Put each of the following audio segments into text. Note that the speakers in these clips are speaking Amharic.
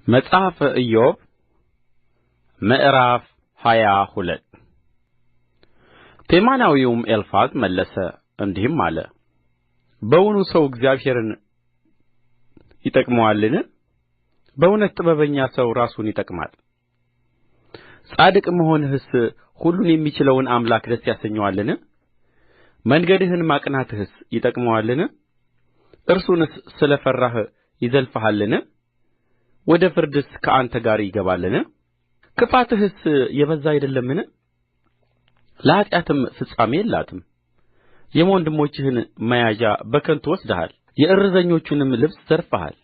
መጽሐፈ ኢዮብ ምዕራፍ 22 ቴማናዊውም ኤልፋዝ መለሰ እንዲህም አለ። በውኑ ሰው እግዚአብሔርን ይጠቅመዋልን? በእውነት ጥበበኛ ሰው ራሱን ይጠቅማል። ጻድቅ መሆንህስ ሁሉን የሚችለውን አምላክ ደስ ያሰኘዋልን? መንገድህን ማቅናትህስ ይጠቅመዋልን? እርሱንስ ስለ ፈራህ ይዘልፍሃልን? ወደ ፍርድስ ከአንተ ጋር ይገባልን? ክፋትህስ የበዛ አይደለምን? ለኃጢአትም ፍጻሜ የላትም። የወንድሞችህን መያዣ በከንቱ ወስደሃል፣ የእርዘኞቹንም ልብስ ዘርፈሃል።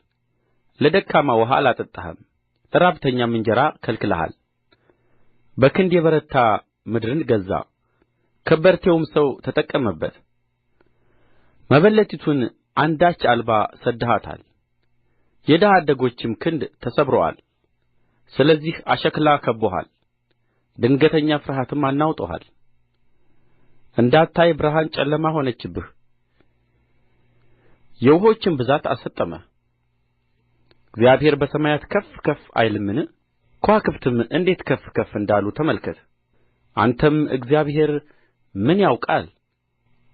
ለደካማ ውኃ አላጠጣህም፣ ለራብተኛም እንጀራ ከልክለሃል። በክንድ የበረታ ምድርን ገዛ፣ ከበርቴውም ሰው ተጠቀመበት። መበለቲቱን አንዳች አልባ ሰድደሃታል፣ የድሀ አደጎችም ክንድ ተሰብሮአል። ስለዚህ አሽክላ ከብቦሃል፣ ድንገተኛ ፍርሃትም አናውጦሃል። እንዳታይ ብርሃን ጨለማ ሆነችብህ፣ የውኆችም ብዛት አሰጠመህ። እግዚአብሔር በሰማያት ከፍ ከፍ አይልምን? ከዋክብትም እንዴት ከፍ ከፍ እንዳሉ ተመልከት። አንተም እግዚአብሔር ምን ያውቃል?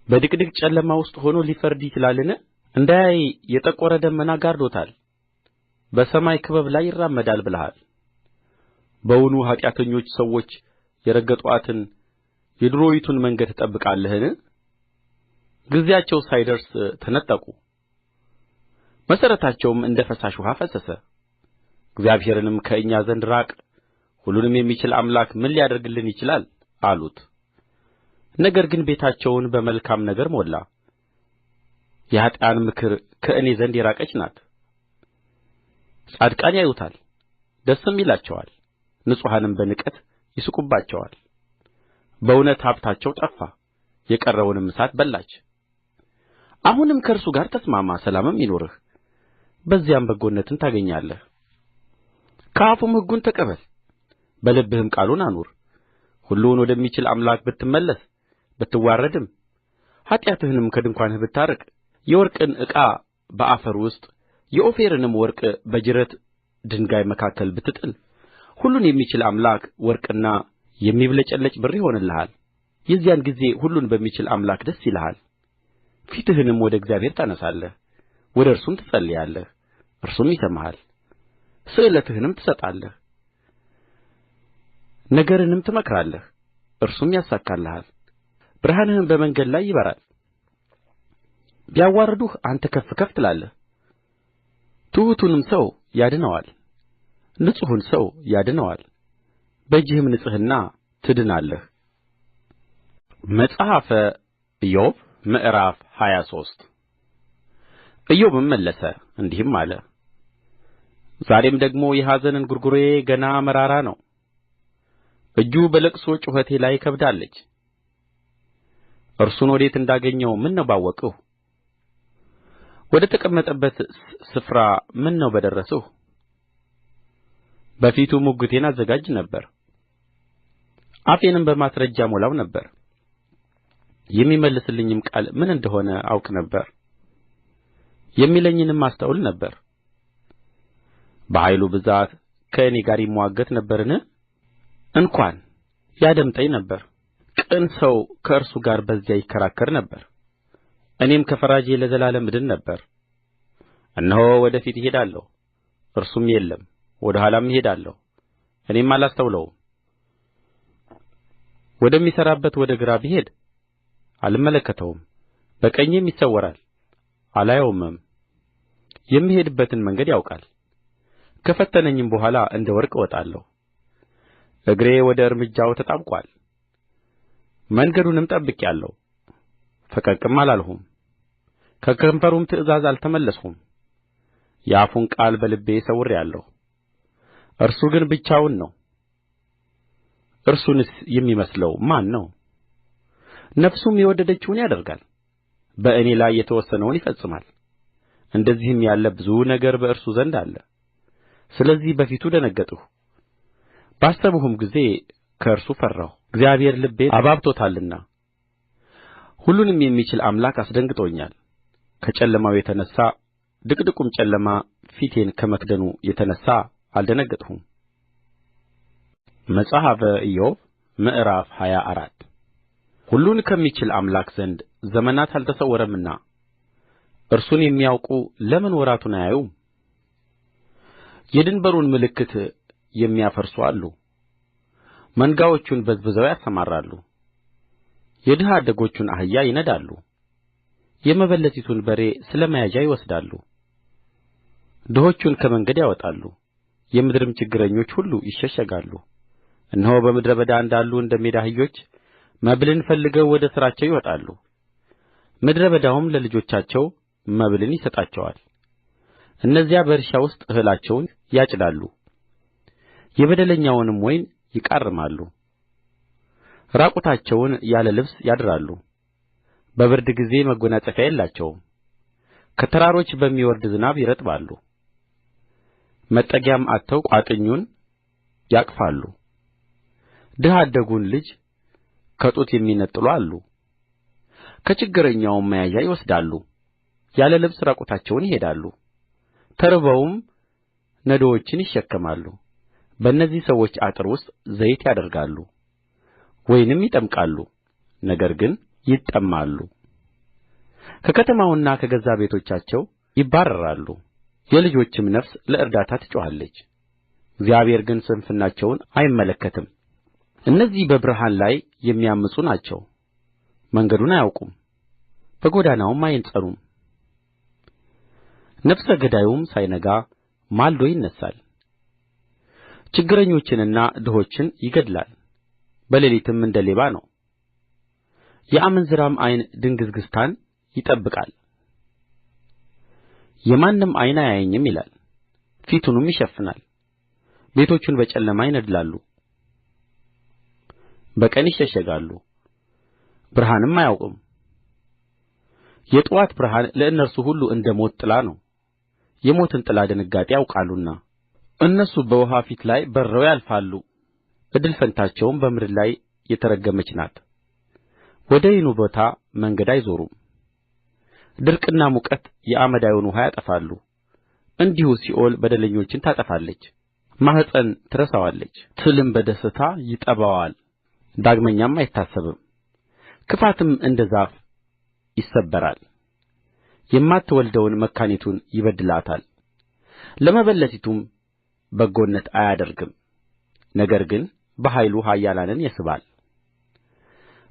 በድቅድቅ ጨለማ ውስጥ ሆኖ ሊፈርድ ይችላልን? እንዳያይ የጠቈረ ደመና ጋርዶታል፣ በሰማይ ክበብ ላይ ይራመዳል ብለሃል። በውኑ ኃጢአተኞች ሰዎች የረገጡአትን የዱሮይቱን መንገድ ትጠብቃለህን? ጊዜያቸው ሳይደርስ ተነጠቁ፣ መሠረታቸውም እንደ ፈሳሽ ውኃ ፈሰሰ። እግዚአብሔርንም ከእኛ ዘንድ ራቅ፣ ሁሉንም የሚችል አምላክ ምን ሊያደርግልን ይችላል አሉት። ነገር ግን ቤታቸውን በመልካም ነገር ሞላ፣ የኀጥኣን ምክር ከእኔ ዘንድ የራቀች ናት። ጻድቃን ያዩታል ደስም ይላቸዋል፣ ንጹሐንም በንቀት ይስቁባቸዋል። በእውነት ሀብታቸው ጠፋ፣ የቀረውንም እሳት በላች። አሁንም ከእርሱ ጋር ተስማማ፣ ሰላምም ይኑርህ፣ በዚያም በጎነትን ታገኛለህ። ከአፉም ሕጉን ተቀበል፣ በልብህም ቃሉን አኑር። ሁሉን ወደሚችል አምላክ ብትመለስ ብትዋረድም ኃጢአትህንም ከድንኳንህ ብታርቅ፣ የወርቅን ዕቃ በአፈር ውስጥ የኦፊርንም ወርቅ በጅረት ድንጋይ መካከል ብትጥል፣ ሁሉን የሚችል አምላክ ወርቅና የሚብለጨለጭ ብር ይሆንልሃል። የዚያን ጊዜ ሁሉን በሚችል አምላክ ደስ ይልሃል። ፊትህንም ወደ እግዚአብሔር ታነሣለህ፣ ወደ እርሱም ትጸልያለህ፣ እርሱም ይሰማሃል። ስእለትህንም ትሰጣለህ፣ ነገርንም ትመክራለህ፣ እርሱም ያሳካልሃል። ብርሃንህም በመንገድ ላይ ይበራል። ቢያዋርዱህ አንተ ከፍ ከፍ ትላለህ፣ ትሑቱንም ሰው ያድነዋል፣ ንጹሑን ሰው ያድነዋል። በእጅህም ንጽሕና ትድናለህ። መጽሐፈ ኢዮብ ምዕራፍ 23 ኢዮብም መለሰ እንዲህም አለ። ዛሬም ደግሞ የኀዘን እንጕርጕሮዬ ገና መራራ ነው፣ እጁ በልቅሶ ጩኸቴ ላይ ከብዳለች። እርሱን ወዴት እንዳገኘው ምነው ባወቅሁ! ወደ ተቀመጠበት ስፍራ ምነው በደረስሁ! በፊቱ ሙግቴን አዘጋጅ ነበር፣ አፌንም በማስረጃ እሞላው ነበር። የሚመልስልኝም ቃል ምን እንደ ሆነ አውቅ ነበር፣ የሚለኝንም አስተውል ነበር። በኃይሉ ብዛት ከእኔ ጋር ይምዋገት ነበርን? እንኳን ያደምጠኝ ነበር። ቅን ሰው ከእርሱ ጋር በዚያ ይከራከር ነበር። እኔም ከፈራጄ ለዘላለም እድን ነበር። እነሆ ወደ ፊት እሄዳለሁ፣ እርሱም የለም፣ ወደ ኋላም እሄዳለሁ፣ እኔም አላስተውለውም። ወደሚሠራበት ወደ ግራ ብሄድ አልመለከተውም፣ በቀኜም ይሰወራል፣ አላየውምም። የምሄድበትን መንገድ ያውቃል። ከፈተነኝም በኋላ እንደ ወርቅ እወጣለሁ። እግሬ ወደ እርምጃው ተጣብቆአል፣ መንገዱንም ጠብቄአለሁ፣ ፈቀቅም አላልሁም። ከከንፈሩም ትእዛዝ አልተመለስሁም። የአፉን ቃል በልቤ ሰውሬአለሁ። እርሱ ግን ብቻውን ነው፣ እርሱንስ የሚመስለው ማን ነው? ነፍሱም የወደደችውን ያደርጋል፣ በእኔ ላይ የተወሰነውን ይፈጽማል። እንደዚህም ያለ ብዙ ነገር በእርሱ ዘንድ አለ። ስለዚህ በፊቱ ደነገጥሁ፣ ባሰብሁም ጊዜ ከእርሱ ፈራሁ። እግዚአብሔር ልቤን አባብቶታልና ሁሉንም የሚችል አምላክ አስደንግጦኛል። ከጨለማው የተነሣ ድቅድቁም ጨለማ ፊቴን ከመክደኑ የተነሣ አልደነገጥሁም። መጽሐፈ ኢዮብ ምዕራፍ 24 ሁሉን ከሚችል አምላክ ዘንድ ዘመናት አልተሰወረምና እርሱን የሚያውቁ ለምን ወራቱን አያዩም? የድንበሩን ምልክት የሚያፈርሱ አሉ፣ መንጋዎቹን በዝብዘው ያሰማራሉ። የድሀ አደጎቹን አህያ ይነዳሉ፣ የመበለቲቱን በሬ ስለ መያዣ ይወስዳሉ። ድሆቹን ከመንገድ ያወጣሉ፣ የምድርም ችግረኞች ሁሉ ይሸሸጋሉ። እነሆ በምድረ በዳ እንዳሉ እንደ ሜዳ አህዮች መብልን ፈልገው ወደ ሥራቸው ይወጣሉ። ምድረ በዳውም ለልጆቻቸው መብልን ይሰጣቸዋል። እነዚያ በእርሻ ውስጥ እህላቸውን ያጭዳሉ፣ የበደለኛውንም ወይን ይቃርማሉ። ራቁታቸውን ያለ ልብስ ያድራሉ፣ በብርድ ጊዜ መጐናጸፊያ የላቸውም። ከተራሮች በሚወርድ ዝናብ ይረጥባሉ፣ መጠጊያም አጥተው ቋጥኙን ያቅፋሉ። ድሀ አደጉን ልጅ ከጡት የሚነጥሉ አሉ፣ ከችግረኛውም መያዣ ይወስዳሉ። ያለ ልብስ ራቁታቸውን ይሄዳሉ፣ ተርበውም ነዶዎችን ይሸከማሉ። በእነዚህ ሰዎች አጥር ውስጥ ዘይት ያደርጋሉ፣ ወይንም ይጠምቃሉ፣ ነገር ግን ይጠማሉ። ከከተማውና ከገዛ ቤቶቻቸው ይባረራሉ፣ የልጆችም ነፍስ ለእርዳታ ትጮኻለች። እግዚአብሔር ግን ስንፍናቸውን አይመለከትም። እነዚህ በብርሃን ላይ የሚያምፁ ናቸው፣ መንገዱን አያውቁም፣ በጎዳናውም አይጸኑም። ነፍሰ ገዳዩም ሳይነጋ ማልዶ ይነሣል፣ ችግረኞችንና ድሆችን ይገድላል፣ በሌሊትም እንደ ሌባ ነው። የአመንዝራም ዓይን ድንግዝግዝታን ይጠብቃል፣ የማንም ዓይን አያየኝም ይላል፣ ፊቱንም ይሸፍናል። ቤቶቹን በጨለማ ይነድላሉ፣ በቀን ይሸሸጋሉ፣ ብርሃንም አያውቁም። የጥዋት ብርሃን ለእነርሱ ሁሉ እንደ ሞት ጥላ ነው፣ የሞትን ጥላ ድንጋጤ ያውቃሉና። እነርሱ በውኃ ፊት ላይ በርረው ያልፋሉ፣ እድል ፈንታቸውም በምድር ላይ የተረገመች ናት። ወደ ወይኑ ቦታ መንገድ አይዞሩም። ድርቅና ሙቀት የአመዳዩን ውኃ ያጠፋሉ። እንዲሁ ሲኦል በደለኞችን ታጠፋለች፣ ማኅፀን ትረሳዋለች፣ ትልም በደስታ ይጠባዋል፣ ዳግመኛም አይታሰብም። ክፋትም እንደ ዛፍ ይሰበራል፣ የማትወልደውን መካኒቱን ይበድላታል። ለመበለቲቱም በጎነት አያደርግም፣ ነገር ግን በኃይሉ ኃያላንን ይስባል።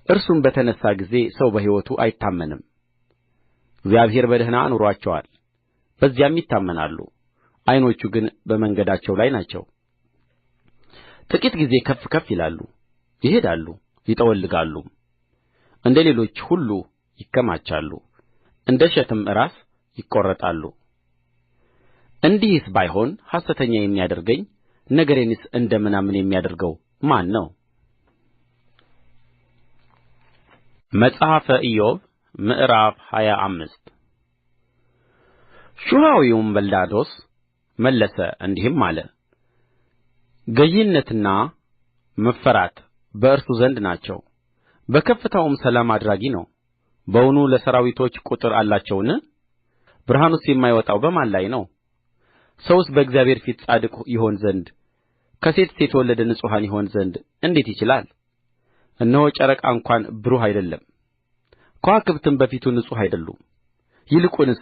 እርሱም በተነሣ ጊዜ ሰው በሕይወቱ አይታመንም። እግዚአብሔር በደኅና አኑሮአቸዋል፣ በዚያም ይታመናሉ። ዓይኖቹ ግን በመንገዳቸው ላይ ናቸው። ጥቂት ጊዜ ከፍ ከፍ ይላሉ፣ ይሄዳሉ፣ ይጠወልጋሉም፣ እንደ ሌሎች ሁሉ ይከማቻሉ፣ እንደ እሸትም ራስ ይቈረጣሉ። እንዲህስ ባይሆን ሐሰተኛ የሚያደርገኝ ነገሬንስ እንደ ምናምን የሚያደርገው ማን ነው? መጽሐፈ ኢዮብ ምዕራፍ 25 ሹሐዊውም በልዳዶስ መለሰ እንዲህም አለ። ገዢነትና መፈራት በእርሱ ዘንድ ናቸው፣ በከፍታውም ሰላም አድራጊ ነው። በውኑ ለሠራዊቶች ቍጥር አላቸውን? ብርሃኑስ የማይወጣው በማን ላይ ነው? ሰውስ በእግዚአብሔር ፊት ጻድቅ ይሆን ዘንድ ከሴትስ የተወለደ ንጹሕ ይሆን ዘንድ እንዴት ይችላል? እነሆ ጨረቃ እንኳን ብሩህ አይደለም፣ ከዋክብትም በፊቱ ንጹሕ አይደሉም። ይልቁንስ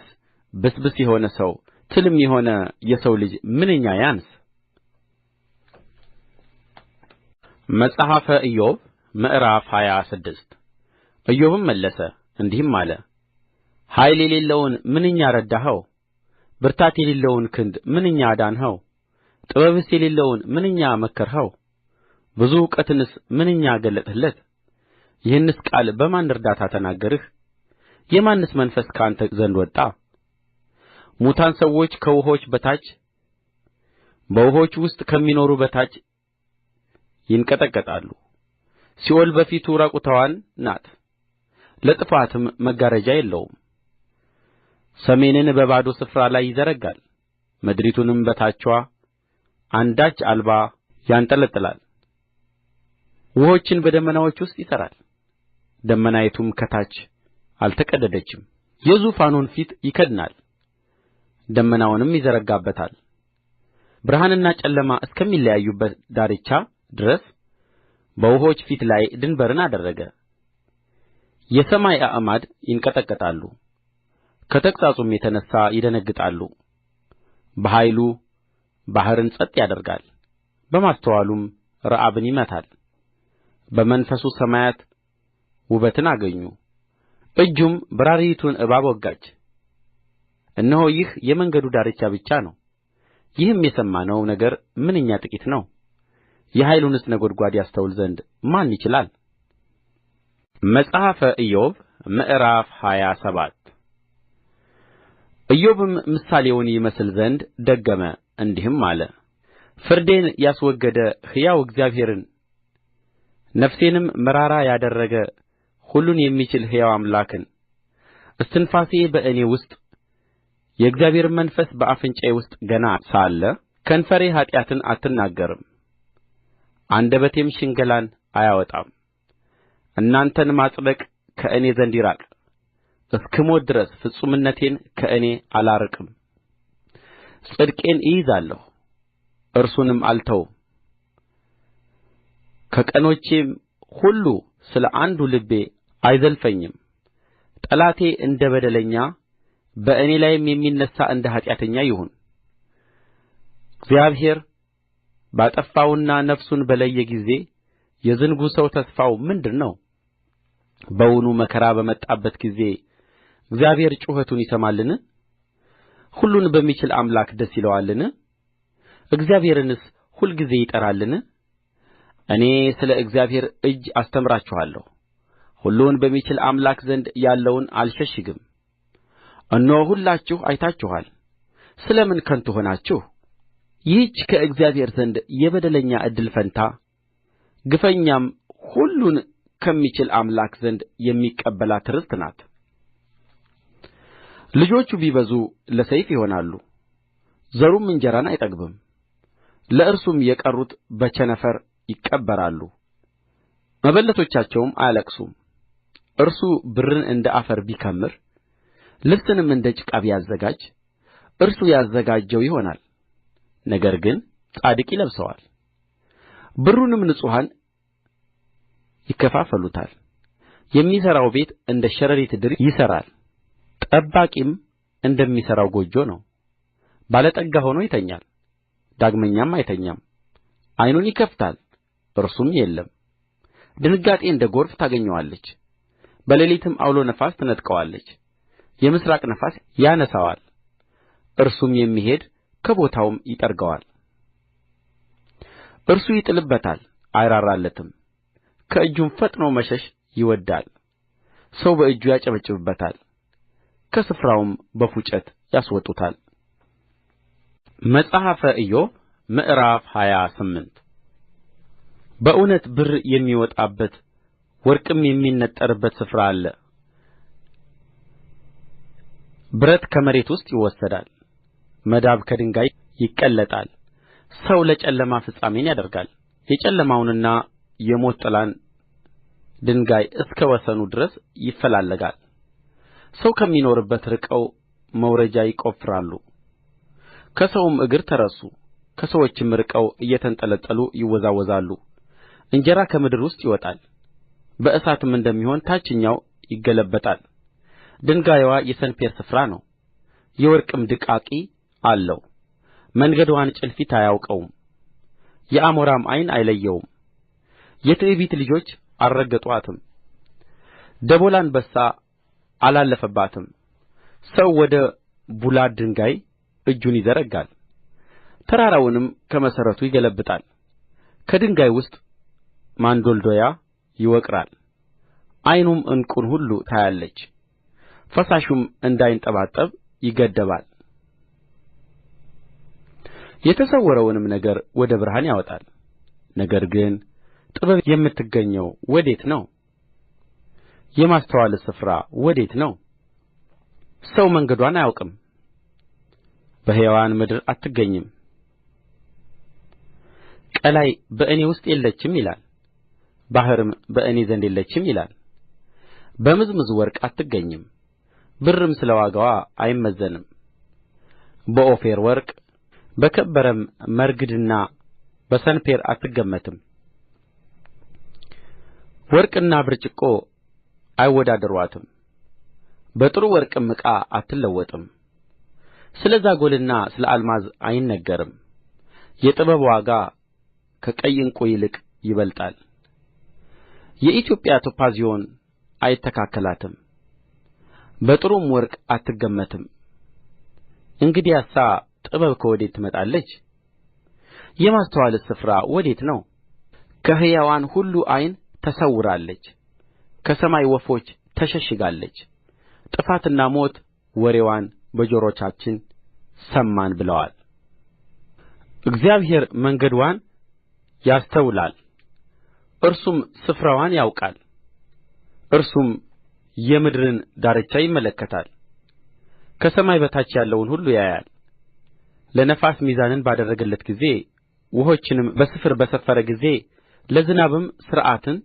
ብስብስ የሆነ ሰው ትልም የሆነ የሰው ልጅ ምንኛ ያንስ! መጽሐፈ ኢዮብ ምዕራፍ 26 ኢዮብም መለሰ እንዲህም አለ። ኃይል የሌለውን ምንኛ ረዳኸው! ብርታት የሌለውን ክንድ ምንኛ አዳንኸው! ጥበብስ የሌለውን ምንኛ መከርኸው! ብዙ እውቀትንስ ምንኛ ገለጥህለት! ይህንስ ቃል በማን እርዳታ ተናገርህ? የማንስ መንፈስ ከአንተ ዘንድ ወጣ? ሙታን ሰዎች ከውኆች በታች በውኆች ውስጥ ከሚኖሩ በታች ይንቀጠቀጣሉ። ሲኦል በፊቱ ራቁትዋን ናት፣ ለጥፋትም መጋረጃ የለውም። ሰሜንን በባዶ ስፍራ ላይ ይዘረጋል፣ ምድሪቱንም በታችዋ አንዳች አልባ ያንጠለጥላል። ውኆችን በደመናዎች ውስጥ ይሠራል፣ ደመናይቱም ከታች አልተቀደደችም። የዙፋኑን ፊት ይከድናል፣ ደመናውንም ይዘረጋበታል። ብርሃንና ጨለማ እስከሚለያዩበት ዳርቻ ድረስ በውኆች ፊት ላይ ድንበርን አደረገ። የሰማይ አዕማድ ይንቀጠቀጣሉ፣ ከተግሣጹም የተነሣ ይደነግጣሉ። በኃይሉ ባሕርን ጸጥ ያደርጋል፣ በማስተዋሉም ረዓብን ይመታል። በመንፈሱ ሰማያት ውበትን አገኙ፣ እጁም በራሪይቱን እባብ ወጋች። እነሆ ይህ የመንገዱ ዳርቻ ብቻ ነው፣ ይህም የሰማነው ነገር ምንኛ ጥቂት ነው! የኃይሉንስ ነጐድጓድ ያስተውል ዘንድ ማን ይችላል? መጽሐፈ ኢዮብ ምዕራፍ 27 ኢዮብም ምሳሌውን ይመስል ዘንድ ደገመ እንዲህም አለ። ፍርዴን ያስወገደ ሕያው እግዚአብሔርን፣ ነፍሴንም መራራ ያደረገ ሁሉን የሚችል ሕያው አምላክን፣ እስትንፋሴ በእኔ ውስጥ የእግዚአብሔርም መንፈስ በአፍንጫዬ ውስጥ ገና ሳለ ከንፈሬ ኃጢአትን አትናገርም፣ አንደበቴም ሽንገላን አያወጣም። እናንተን ማጽደቅ ከእኔ ዘንድ ይራቅ፣ እስክሞት ድረስ ፍጹምነቴን ከእኔ አላርቅም። ጽድቄን እይዛለሁ እርሱንም አልተውም። ከቀኖቼም ሁሉ ስለ አንዱ ልቤ አይዘልፈኝም። ጠላቴ እንደ በደለኛ በእኔ ላይም የሚነሣ እንደ ኃጢአተኛ ይሁን። እግዚአብሔር ባጠፋውና ነፍሱን በለየ ጊዜ የዝንጉ ሰው ተስፋው ምንድር ነው? በውኑ መከራ በመጣበት ጊዜ እግዚአብሔር ጩኸቱን ይሰማልን? ሁሉን በሚችል አምላክ ደስ ይለዋልን? እግዚአብሔርንስ ሁልጊዜ ይጠራልን? እኔ ስለ እግዚአብሔር እጅ አስተምራችኋለሁ፣ ሁሉን በሚችል አምላክ ዘንድ ያለውን አልሸሽግም። እነሆ ሁላችሁ አይታችኋል፣ ስለ ምን ከንቱ ሆናችሁ? ይህች ከእግዚአብሔር ዘንድ የበደለኛ እድል ፈንታ፣ ግፈኛም ሁሉን ከሚችል አምላክ ዘንድ የሚቀበላት ርስት ናት። ልጆቹ ቢበዙ ለሰይፍ ይሆናሉ፣ ዘሩም እንጀራን አይጠግብም። ለእርሱም የቀሩት በቸነፈር ይቀበራሉ፣ መበለቶቻቸውም አያለቅሱም። እርሱ ብርን እንደ አፈር ቢከምር፣ ልብስንም እንደ ጭቃ ቢያዘጋጅ፣ እርሱ ያዘጋጀው ይሆናል፣ ነገር ግን ጻድቅ ይለብሰዋል። ብሩንም ንጹሐን ይከፋፈሉታል። የሚሠራው ቤት እንደ ሸረሪት ድር ይሠራል፣ ጠባቂም እንደሚሠራው ጎጆ ነው። ባለጠጋ ሆኖ ይተኛል፣ ዳግመኛም አይተኛም። ዓይኑን ይከፍታል፣ እርሱም የለም። ድንጋጤ እንደ ጐርፍ ታገኘዋለች፣ በሌሊትም ዐውሎ ነፋስ ትነጥቀዋለች። የምሥራቅ ነፋስ ያነሣዋል፣ እርሱም የሚሄድ ከቦታውም ይጠርገዋል። እርሱ ይጥልበታል አይራራለትም፣ ከእጁም ፈጥኖ መሸሽ ይወድዳል። ሰው በእጁ ያጨበጭብበታል፣ ከስፍራውም በፉጨት ያስወጡታል። መጽሐፈ ኢዮብ ምዕራፍ 28 በእውነት ብር የሚወጣበት ወርቅም የሚነጠርበት ስፍራ አለ። ብረት ከመሬት ውስጥ ይወሰዳል፣ መዳብ ከድንጋይ ይቀለጣል። ሰው ለጨለማ ፍጻሜን ያደርጋል፣ የጨለማውንና የሞት ጥላን ድንጋይ እስከ ወሰኑ ድረስ ይፈላለጋል። ሰው ከሚኖርበት ርቀው መውረጃ ይቈፍራሉ፣ ከሰውም እግር ተረሱ። ከሰዎችም ርቀው እየተንጠለጠሉ ይወዛወዛሉ። እንጀራ ከምድር ውስጥ ይወጣል፣ በእሳትም እንደሚሆን ታችኛው ይገለበጣል። ድንጋይዋ የሰንፔር ስፍራ ነው፣ የወርቅም ድቃቂ አለው። መንገድዋን ጭልፊት አያውቀውም፣ የአሞራም ዓይን አይለየውም። የትዕቢት ልጆች አልረገጡአትም፣ ደቦል አንበሳ አላለፈባትም። ሰው ወደ ቡላድ ድንጋይ እጁን ይዘረጋል፣ ተራራውንም ከመሠረቱ ይገለብጣል። ከድንጋይ ውስጥ ማንዶልዶያ ይወቅራል፣ ዓይኑም ዕንቍን ሁሉ ታያለች። ፈሳሹም እንዳይንጠባጠብ ይገድባል። የተሰወረውንም ነገር ወደ ብርሃን ያወጣል። ነገር ግን ጥበብ የምትገኘው ወዴት ነው? የማስተዋልስ ስፍራ ወዴት ነው? ሰው መንገድዋን አያውቅም፣ በሕያዋን ምድር አትገኝም። ቀላይ በእኔ ውስጥ የለችም ይላል፣ ባሕርም በእኔ ዘንድ የለችም ይላል። በምዝምዝ ወርቅ አትገኝም፣ ብርም ስለ ዋጋዋ አይመዘንም። በኦፊር ወርቅ በከበረም መረግድና በሰንፔር አትገመትም። ወርቅና ብርጭቆ አይወዳደሩአትም፣ በጥሩ ወርቅም ዕቃ አትለወጥም። ስለ ዛጐልና ስለ አልማዝ አይነገርም። የጥበብ ዋጋ ከቀይ ዕንቍ ይልቅ ይበልጣል። የኢትዮጵያ ቶጳዝዮን አይተካከላትም፣ በጥሩም ወርቅ አትገመትም። እንግዲያሳ ጥበብ ከወዴት ትመጣለች? የማስተዋልስ ስፍራ ወዴት ነው? ከሕያዋን ሁሉ ዓይን ተሰውራለች፣ ከሰማይ ወፎች ተሸሽጋለች። ጥፋትና ሞት ወሬዋን በጆሮቻችን ሰማን ብለዋል። እግዚአብሔር መንገድዋን ያስተውላል፣ እርሱም ስፍራዋን ያውቃል። እርሱም የምድርን ዳርቻ ይመለከታል፣ ከሰማይ በታች ያለውን ሁሉ ያያል። ለነፋስ ሚዛንን ባደረገለት ጊዜ፣ ውኆችንም በስፍር በሰፈረ ጊዜ፣ ለዝናብም ሥርዓትን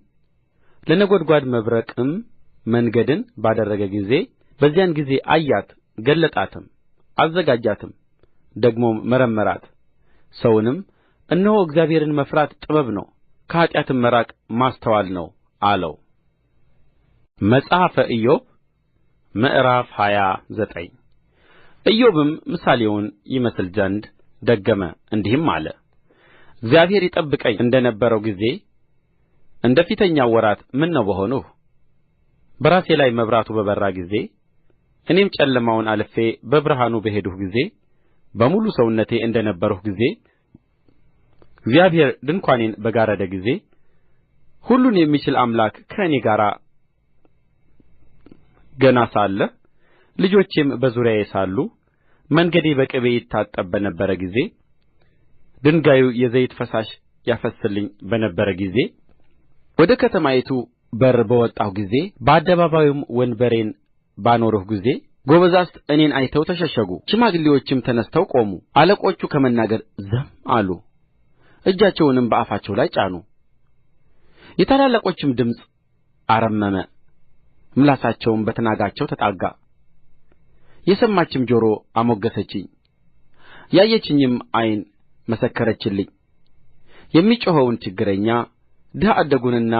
ለነጐድጓድ መብረቅም መንገድን ባደረገ ጊዜ፣ በዚያን ጊዜ አያት፣ ገለጣትም፣ አዘጋጃትም፣ ደግሞም መረመራት። ሰውንም እነሆ እግዚአብሔርን መፍራት ጥበብ ነው፣ ከኃጢአትም መራቅ ማስተዋል ነው አለው። መጽሐፈ ኢዮብ ምዕራፍ 29 ኢዮብም ምሳሌውን ይመስል ዘንድ ደገመ፣ እንዲህም አለ። እግዚአብሔር ይጠብቀኝ እንደ ነበረው ጊዜ እንደ ፊተኛው ወራት ምነው በሆንሁ! በራሴ ላይ መብራቱ በበራ ጊዜ፣ እኔም ጨለማውን አልፌ በብርሃኑ በሄድሁ ጊዜ፣ በሙሉ ሰውነቴ እንደ ነበርሁ ጊዜ፣ እግዚአብሔር ድንኳኔን በጋረደ ጊዜ፣ ሁሉን የሚችል አምላክ ከእኔ ጋር ገና ሳለ፣ ልጆቼም በዙሪያዬ ሳሉ፣ መንገዴ በቅቤ ይታጠብ በነበረ ጊዜ፣ ድንጋዩ የዘይት ፈሳሽ ያፈስስልኝ በነበረ ጊዜ፣ ወደ ከተማይቱ በር በወጣሁ ጊዜ፣ በአደባባዩም ወንበሬን ባኖርሁ ጊዜ፣ ጐበዛዝት እኔን አይተው ተሸሸጉ፣ ሽማግሌዎችም ተነሥተው ቆሙ። አለቆቹ ከመናገር ዝም አሉ፣ እጃቸውንም በአፋቸው ላይ ጫኑ። የታላላቆችም ድምፅ አረመመ፣ ምላሳቸውም በትናጋቸው ተጣጋ። የሰማችም ጆሮ አሞገሰችኝ፣ ያየችኝም ዓይን መሰከረችልኝ። የሚጮኸውን ችግረኛ ድሀ አደጉንና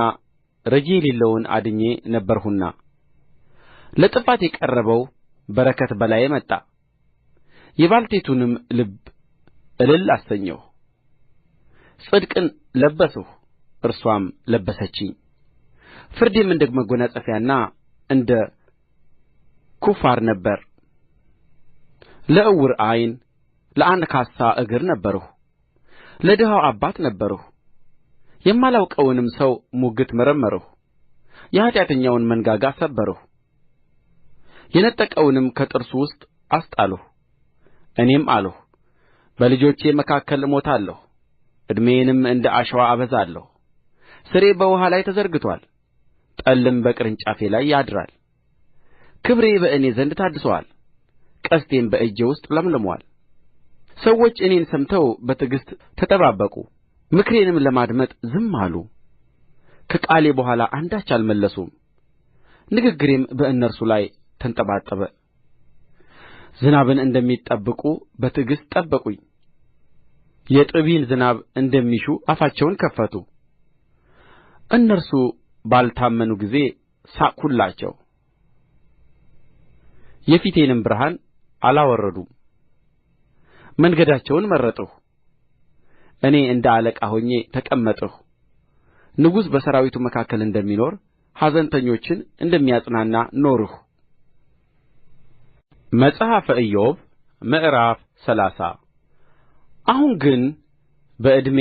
ረጂ የሌለውን አድኜ ነበርሁና፣ ለጥፋት የቀረበው በረከት በላዬ መጣ። የባልቴቲቱንም ልብ እልል አሰኘሁ። ጽድቅን ለበስሁ፣ እርስዋም ለበሰችኝ። ፍርዴም እንደ መጐናጸፊያና እንደ ኵፋር ነበረ። ለዕውር ዓይን ለአንካሳ እግር ነበርሁ፣ ለድሀው አባት ነበርሁ። የማላውቀውንም ሰው ሙግት መረመርሁ፣ የኃጢአተኛውን መንጋጋ ሰበርሁ፣ የነጠቀውንም ከጥርሱ ውስጥ አስጣልሁ። እኔም አልሁ፣ በልጆቼ መካከል እሞታለሁ፣ ዕድሜዬንም እንደ አሸዋ አበዛለሁ። ሥሬ በውኃ ላይ ተዘርግቶአል፣ ጠልም በቅርንጫፌ ላይ ያድራል። ክብሬ በእኔ ዘንድ ታድሶአል፣ ቀስቴም በእጄ ውስጥ ለምልሞአል። ሰዎች እኔን ሰምተው በትዕግሥት ተጠባበቁ፣ ምክሬንም ለማድመጥ ዝም አሉ። ከቃሌ በኋላ አንዳች አልመለሱም፣ ንግግሬም በእነርሱ ላይ ተንጠባጠበ። ዝናብን እንደሚጠብቁ በትዕግሥት ጠበቁኝ፣ የጥቢን ዝናብ እንደሚሹ አፋቸውን ከፈቱ። እነርሱ ባልታመኑ ጊዜ ሳቅሁላቸው፣ የፊቴንም ብርሃን አላወረዱም። መንገዳቸውን መረጥሁ፣ እኔ እንደ አለቃ ሆኜ ተቀመጥሁ። ንጉሥ በሠራዊቱ መካከል እንደሚኖር ኀዘንተኞችን እንደሚያጽናና ኖርሁ። መጽሐፈ ኢዮብ ምዕራፍ 30 አሁን ግን በዕድሜ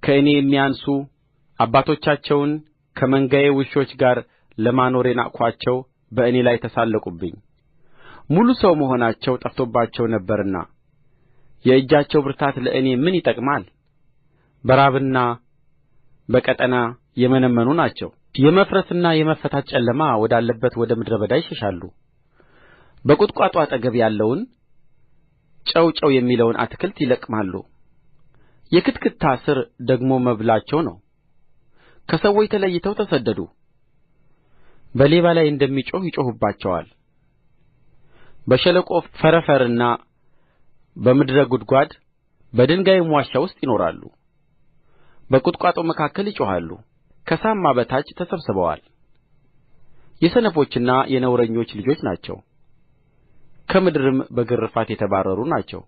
ከእኔ የሚያንሱ አባቶቻቸውን ከመንጋዬ ውሾች ጋር ለማኖር የናቅኋቸው በእኔ ላይ ተሳለቁብኝ። ሙሉ ሰው መሆናቸው ጠፍቶባቸው ነበርና የእጃቸው ብርታት ለእኔ ምን ይጠቅማል? በራብና በቀጠና የመነመኑ ናቸው። የመፍረስና የመፈታት ጨለማ ወዳለበት ወደ ምድረ በዳ ይሸሻሉ። በቍጥቋጦ አጠገብ ያለውን ጨው ጨው የሚለውን አትክልት ይለቅማሉ። የክትክታ ሥር ደግሞ መብላቸው ነው። ከሰዎች ተለይተው ተሰደዱ። በሌባ ላይ እንደሚጮኽ ይጮኹባቸዋል። በሸለቆ ፈረፈርና በምድረ ጕድጓድ በድንጋይም ዋሻ ውስጥ ይኖራሉ። በቍጥቋጦ መካከል ይጮኻሉ፣ ከሳማ በታች ተሰብስበዋል። የሰነፎችና የነውረኞች ልጆች ናቸው፣ ከምድርም በግርፋት የተባረሩ ናቸው።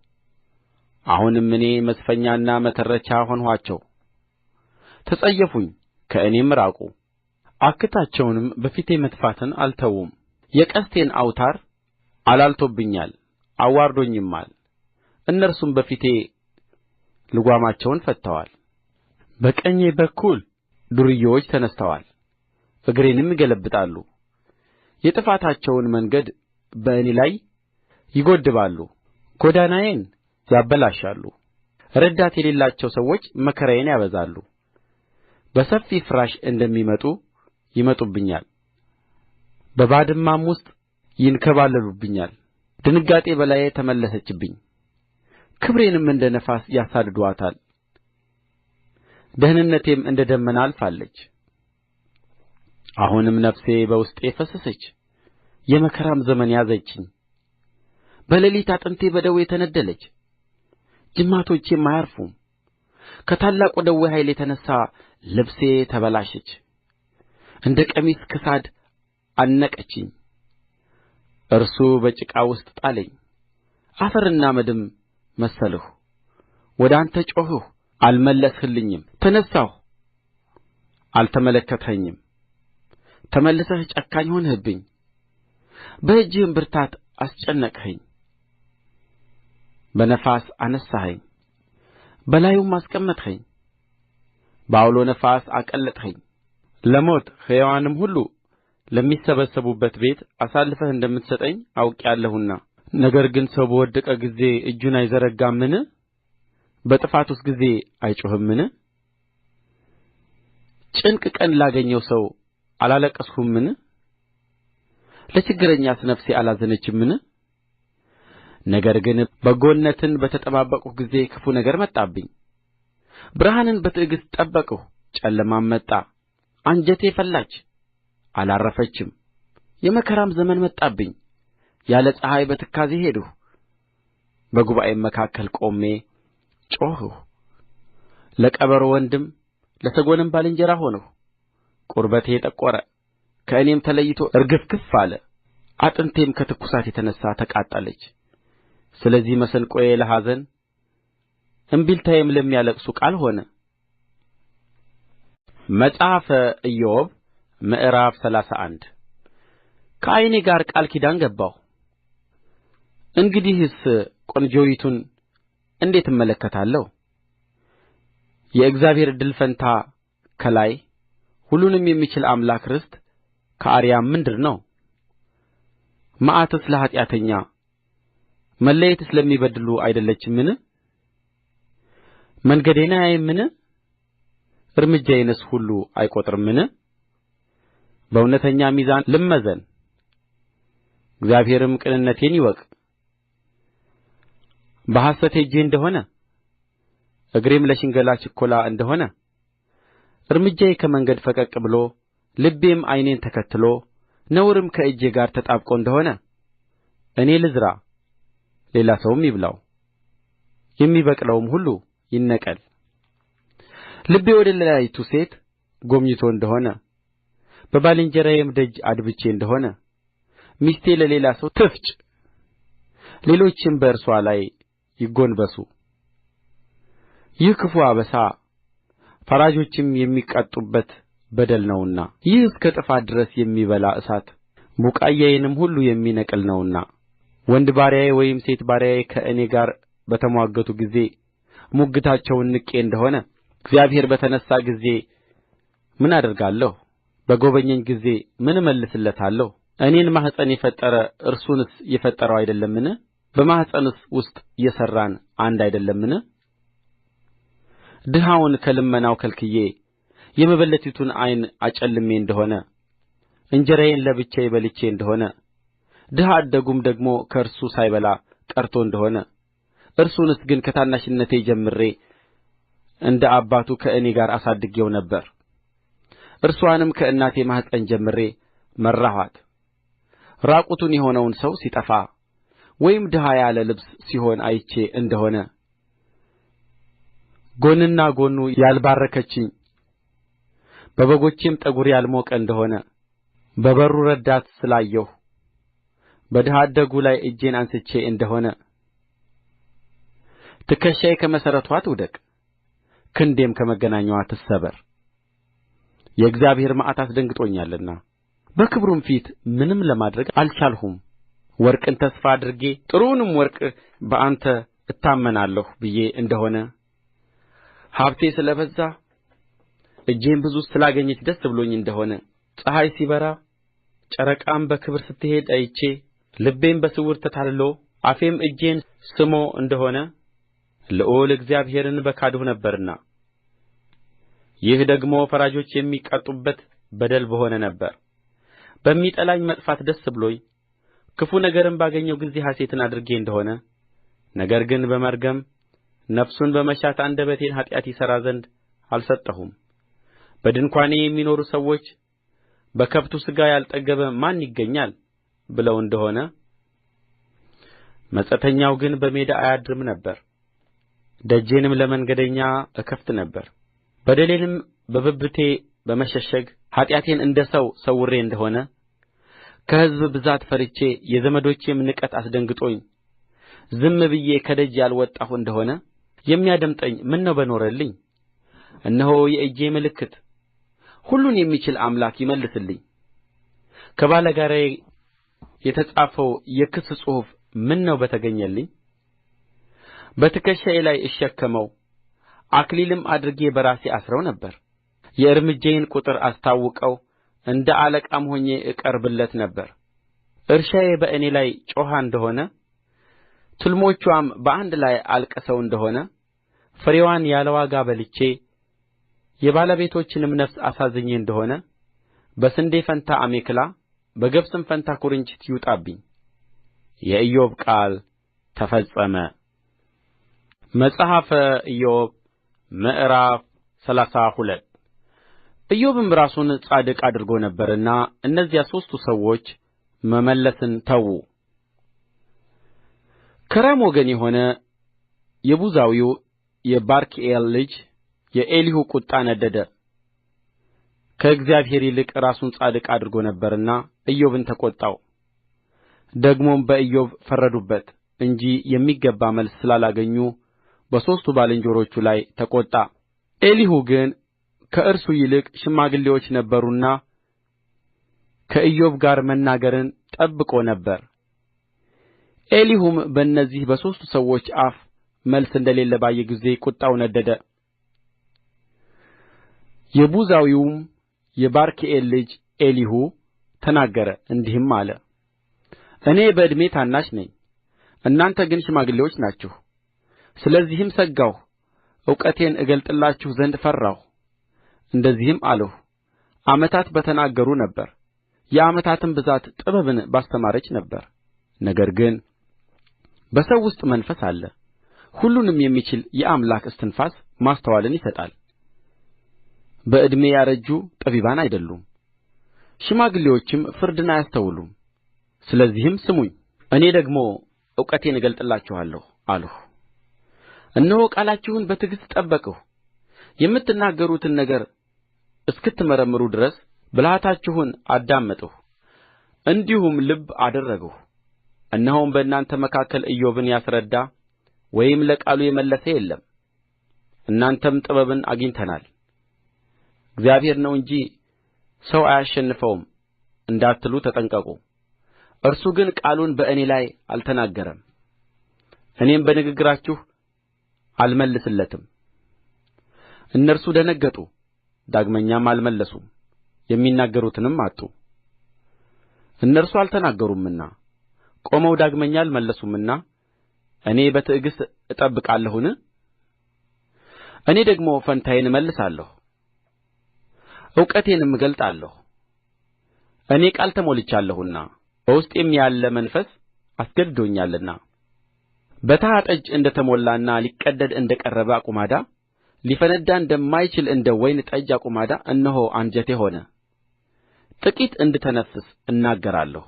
አሁንም እኔ መዝፈኛና መተረቻ ሆንኋቸው። ተጸየፉኝ፣ ከእኔም ራቁ። አክታቸውንም በፊቴ መትፋትን አልተዉም። የቀስቴን አውታር አላልቶብኛል፣ አዋርዶኝማል። እነርሱም በፊቴ ልጓማቸውን ፈትተዋል። በቀኜ በኩል ዱርዬዎች ተነሥተዋል፣ እግሬንም ይገለብጣሉ። የጥፋታቸውን መንገድ በእኔ ላይ ይጐድባሉ፣ ጐዳናዬን ያበላሻሉ። ረዳት የሌላቸው ሰዎች መከራዬን ያበዛሉ። በሰፊ ፍራሽ እንደሚመጡ ይመጡብኛል፣ በባድማም ውስጥ ይንከባለሉብኛል። ድንጋጤ በላዬ ተመለሰችብኝ፣ ክብሬንም እንደ ነፋስ ያሳድዱአታል። ደኅንነቴም እንደ ደመና አልፋለች። አሁንም ነፍሴ በውስጤ ፈሰሰች፣ የመከራም ዘመን ያዘችኝ። በሌሊት አጥንቴ በደዌ ተነደለች፣ ጅማቶቼም አያርፉም። ከታላቁ ደዌ ኃይል የተነሣ ልብሴ ተበላሸች፣ እንደ ቀሚስ ክሳድ አነቀችኝ። እርሱ በጭቃ ውስጥ ጣለኝ፣ አፈርና አመድም መሰልሁ። ወደ አንተ ጮኽሁ፣ አልመለስህልኝም። ተነሣሁ፣ አልተመለከትኸኝም። ተመልሰህ ጨካኝ ሆንህብኝ፣ በእጅህም ብርታት አስጨነቅኸኝ። በነፋስ አነሣኸኝ፣ በላዩም አስቀመጥኸኝ። በዐውሎ ነፋስ አቀለጥኸኝ። ለሞት ሕያዋንም ሁሉ ለሚሰበሰቡበት ቤት አሳልፈህ እንደምትሰጠኝ አውቄአለሁና። ነገር ግን ሰው በወደቀ ጊዜ እጁን አይዘረጋምን? በጥፋቱስ ጊዜ አይጮኽምን? ጭንቅ ቀን ላገኘው ሰው አላለቀስሁምን? ለችግረኛስ ነፍሴ አላዘነችምን? ነገር ግን በጎነትን በተጠባበቅሁ ጊዜ ክፉ ነገር መጣብኝ። ብርሃንን በትዕግሥት ጠበቅሁ፣ ጨለማም መጣ። አንጀቴ ፈላች አላረፈችም። የመከራም ዘመን መጣብኝ፣ ያለ ፀሐይ በትካዜ ሄድሁ። በጉባኤም መካከል ቆሜ ጮኽሁ። ለቀበሮ ወንድም ለሰጐንም ባልንጀራ ሆንሁ። ቁርበቴ ጠቈረ፣ ከእኔም ተለይቶ እርግፍግፍ አለ። አጥንቴም ከትኵሳት የተነሣ ተቃጠለች። ስለዚህ መሰንቆዬ ለኀዘን እምቢልታዬም ለሚያለቅሱ ቃል ሆነ። መጽሐፈ ኢዮብ ምዕራፍ 31 ከዓይኔ ጋር ቃል ኪዳን ገባሁ። እንግዲህስ ቈንጆይቱን እንዴት እመለከታለሁ? የእግዚአብሔር እድል ፈንታ ከላይ፣ ሁሉንም የሚችል አምላክ ርስት ከአርያም ምንድር ነው? መዓትስ ለኃጢአተኛ መለየትስ ለሚበድሉ አይደለችምን? መንገዴን አያይምን? እርምጃዬንስ ሁሉ አይቈጥርምን? በእውነተኛ ሚዛን ልመዘን፣ እግዚአብሔርም ቅንነቴን ይወቅ። በሐሰት ሄጄ እንደ ሆነ እግሬም ለሽንገላ ችኰላ እንደ ሆነ እርምጃዬ ከመንገድ ፈቀቅ ብሎ ልቤም ዓይኔን ተከትሎ ነውርም ከእጄ ጋር ተጣብቆ እንደ ሆነ እኔ ልዝራ፣ ሌላ ሰውም ይብላው፣ የሚበቅለውም ሁሉ ይነቀል። ልቤ ወደ ሌላይቱ ሴት ጐምጅቶ እንደ ሆነ በባልንጀራዬም ደጅ አድብቼ እንደ ሆነ ሚስቴ ለሌላ ሰው ትፍጭ፣ ሌሎችም በእርስዋ ላይ ይጐንበሱ። ይህ ክፉ አበሳ ፈራጆችም የሚቀጡበት በደል ነውና፣ ይህ እስከ ጥፋት ድረስ የሚበላ እሳት ቡቃያዬንም ሁሉ የሚነቅል ነውና። ወንድ ባሪያዬ ወይም ሴት ባሪያዬ ከእኔ ጋር በተምዋገቱ ጊዜ ሙግታቸውን ንቄ እንደ ሆነ እግዚአብሔር በተነሣ ጊዜ ምን አደርጋለሁ? በጐበኘኝ ጊዜ ምን እመልስለታለሁ? እኔን ማኅፀን የፈጠረ እርሱንስ የፈጠረው አይደለምን? በማኅፀንስ ውስጥ የሠራን አንድ አይደለምን? ድሀውን ከልመናው ከልክዬ የመበለቲቱን ዓይን አጨልሜ እንደ ሆነ እንጀራዬን ለብቻዬ በልቼ እንደ ሆነ ድሀ አደጉም ደግሞ ከእርሱ ሳይበላ ቀርቶ እንደ ሆነ እርሱንስ ግን ከታናሽነቴ ጀምሬ እንደ አባቱ ከእኔ ጋር አሳድጌው ነበር። እርስዋንም ከእናቴ ማኅፀን ጀምሬ መራኋት። ራቁቱን የሆነውን ሰው ሲጠፋ ወይም ድሀ ያለ ልብስ ሲሆን አይቼ እንደ ሆነ ጎንና ጎኑ ያልባረከችኝ በበጎቼም ጠጕር ያልሞቀ እንደሆነ በበሩ ረዳት ስላየሁ በድሀ አደጉ ላይ እጄን አንሥቼ እንደሆነ ትከሻዬ ከመሠረትዋ ትውደቅ፣ ክንዴም ከመገናኛዋ ትሰበር። የእግዚአብሔር መዓት አስደንግጦኛልና በክብሩም ፊት ምንም ለማድረግ አልቻልሁም። ወርቅን ተስፋ አድርጌ ጥሩውንም ወርቅ በአንተ እታመናለሁ ብዬ እንደሆነ ሀብቴ ስለ በዛ እጄም ብዙ ስላገኘች ደስ ብሎኝ እንደሆነ ፀሐይ ሲበራ ጨረቃም በክብር ስትሄድ አይቼ ልቤም በስውር ተታልሎ አፌም እጄን ስሞ እንደሆነ ልዑል እግዚአብሔርን በካድሁ ነበርና ይህ ደግሞ ፈራጆች የሚቀጡበት በደል በሆነ ነበር። በሚጠላኝ መጥፋት ደስ ብሎኝ ክፉ ነገርም ባገኘሁ ጊዜ ሐሤትን አድርጌ እንደሆነ ነገር ግን በመርገም ነፍሱን በመሻት አንደበቴን ኃጢአት ይሠራ ዘንድ አልሰጠሁም። በድንኳኔ የሚኖሩ ሰዎች በከብቱ ሥጋ ያልጠገበ ማን ይገኛል ብለው እንደሆነ መጻተኛው ግን በሜዳ አያድርም ነበር። ደጄንም ለመንገደኛ እከፍት ነበር። በደሌንም በብብቴ በመሸሸግ ኃጢአቴን እንደ ሰው ሰውሬ እንደሆነ ከሕዝብ ብዛት ፈርቼ የዘመዶቼም ንቀት አስደንግጦኝ ዝም ብዬ ከደጅ ያልወጣሁ እንደሆነ የሚያደምጠኝ ምነው በኖረልኝ። እነሆ የእጄ ምልክት ሁሉን የሚችል አምላክ ይመልስልኝ። ከባላጋራዬ የተጻፈው የክስ ጽሑፍ ምነው በተገኘልኝ። በትከሻዬ ላይ እሸከመው አክሊልም አድርጌ በራሴ አስረው ነበር። የእርምጃዬን ቍጥር አስታውቀው እንደ አለቃም ሆኜ እቀርብለት ነበር። እርሻዬ በእኔ ላይ ጮኻ እንደሆነ ትልሞችዋም በአንድ ላይ አልቅሰው እንደሆነ ፍሬዋን ያለ ዋጋ በልቼ የባለቤቶችንም ነፍስ አሳዝኜ እንደሆነ በስንዴ ፋንታ አሜከላ በገብስም ፋንታ ኵርንችት ይውጣብኝ። የኢዮብ ቃል ተፈጸመ። መጽሐፈ ኢዮብ ምዕራፍ 32 ኢዮብም ራሱን ጻድቅ አድርጎ ነበርና እነዚያ ሦስቱ ሰዎች መመለስን ተዉ። ከራም ወገን የሆነ የቡዛዊው የባርክኤል ልጅ የኤሊሁ ቍጣ ነደደ። ከእግዚአብሔር ይልቅ ራሱን ጻድቅ አድርጎ ነበርና ኢዮብን ተቈጣው። ደግሞም በኢዮብ ፈረዱበት እንጂ የሚገባ መልስ ስላላገኙ በሦስቱ ባልንጀሮቹ ላይ ተቈጣ። ኤሊሁ ግን ከእርሱ ይልቅ ሽማግሌዎች ነበሩና ከኢዮብ ጋር መናገርን ጠብቆ ነበር። ኤሊሁም በእነዚህ በሦስቱ ሰዎች አፍ መልስ እንደሌለ ባየ ጊዜ ቍጣው ነደደ። የቡዛዊውም የባርክኤል ልጅ ኤሊሁ ተናገረ እንዲህም አለ። እኔ በዕድሜ ታናሽ ነኝ፣ እናንተ ግን ሽማግሌዎች ናችሁ። ስለዚህም ሰጋሁ፣ እውቀቴን እገልጥላችሁ ዘንድ ፈራሁ። እንደዚህም አልሁ፣ ዓመታት በተናገሩ ነበር፣ የዓመታትም ብዛት ጥበብን ባስተማረች ነበር። ነገር ግን በሰው ውስጥ መንፈስ አለ፣ ሁሉንም የሚችል የአምላክ እስትንፋስ ማስተዋልን ይሰጣል። በዕድሜ ያረጁ ጠቢባን አይደሉም፣ ሽማግሌዎችም ፍርድን አያስተውሉም። ስለዚህም ስሙኝ፣ እኔ ደግሞ እውቀቴን እገልጥላችኋለሁ አልሁ። እነሆ ቃላችሁን በትዕግሥት ጠበቅሁ፣ የምትናገሩትን ነገር እስክትመረምሩ ድረስ ብልሃታችሁን አዳመጥሁ፣ እንዲሁም ልብ አደረግሁ። እነሆም በእናንተ መካከል ኢዮብን ያስረዳ ወይም ለቃሉ የመለሰ የለም። እናንተም ጥበብን አግኝተናል፣ እግዚአብሔር ነው እንጂ ሰው አያሸንፈውም እንዳትሉ ተጠንቀቁ። እርሱ ግን ቃሉን በእኔ ላይ አልተናገረም፣ እኔም በንግግራችሁ አልመልስለትም። እነርሱ ደነገጡ፣ ዳግመኛም አልመለሱም፣ የሚናገሩትንም አጡ። እነርሱ አልተናገሩምና ቆመው ዳግመኛ አልመለሱምና እኔ በትዕግሥት እጠብቃለሁን? እኔ ደግሞ ፈንታዬን እመልሳለሁ፣ እውቀቴንም እገልጣለሁ። እኔ ቃል ተሞልቻለሁና በውስጤም ያለ መንፈስ አስገድዶኛልና። በተሐ ጠጅ እንደ ተሞላና ሊቀደድ እንደ ቀረበ አቁማዳ ሊፈነዳ እንደማይችል እንደ ወይን ጠጅ አቁማዳ እነሆ አንጀቴ ሆነ። ጥቂት እንድተነፍስ እናገራለሁ፣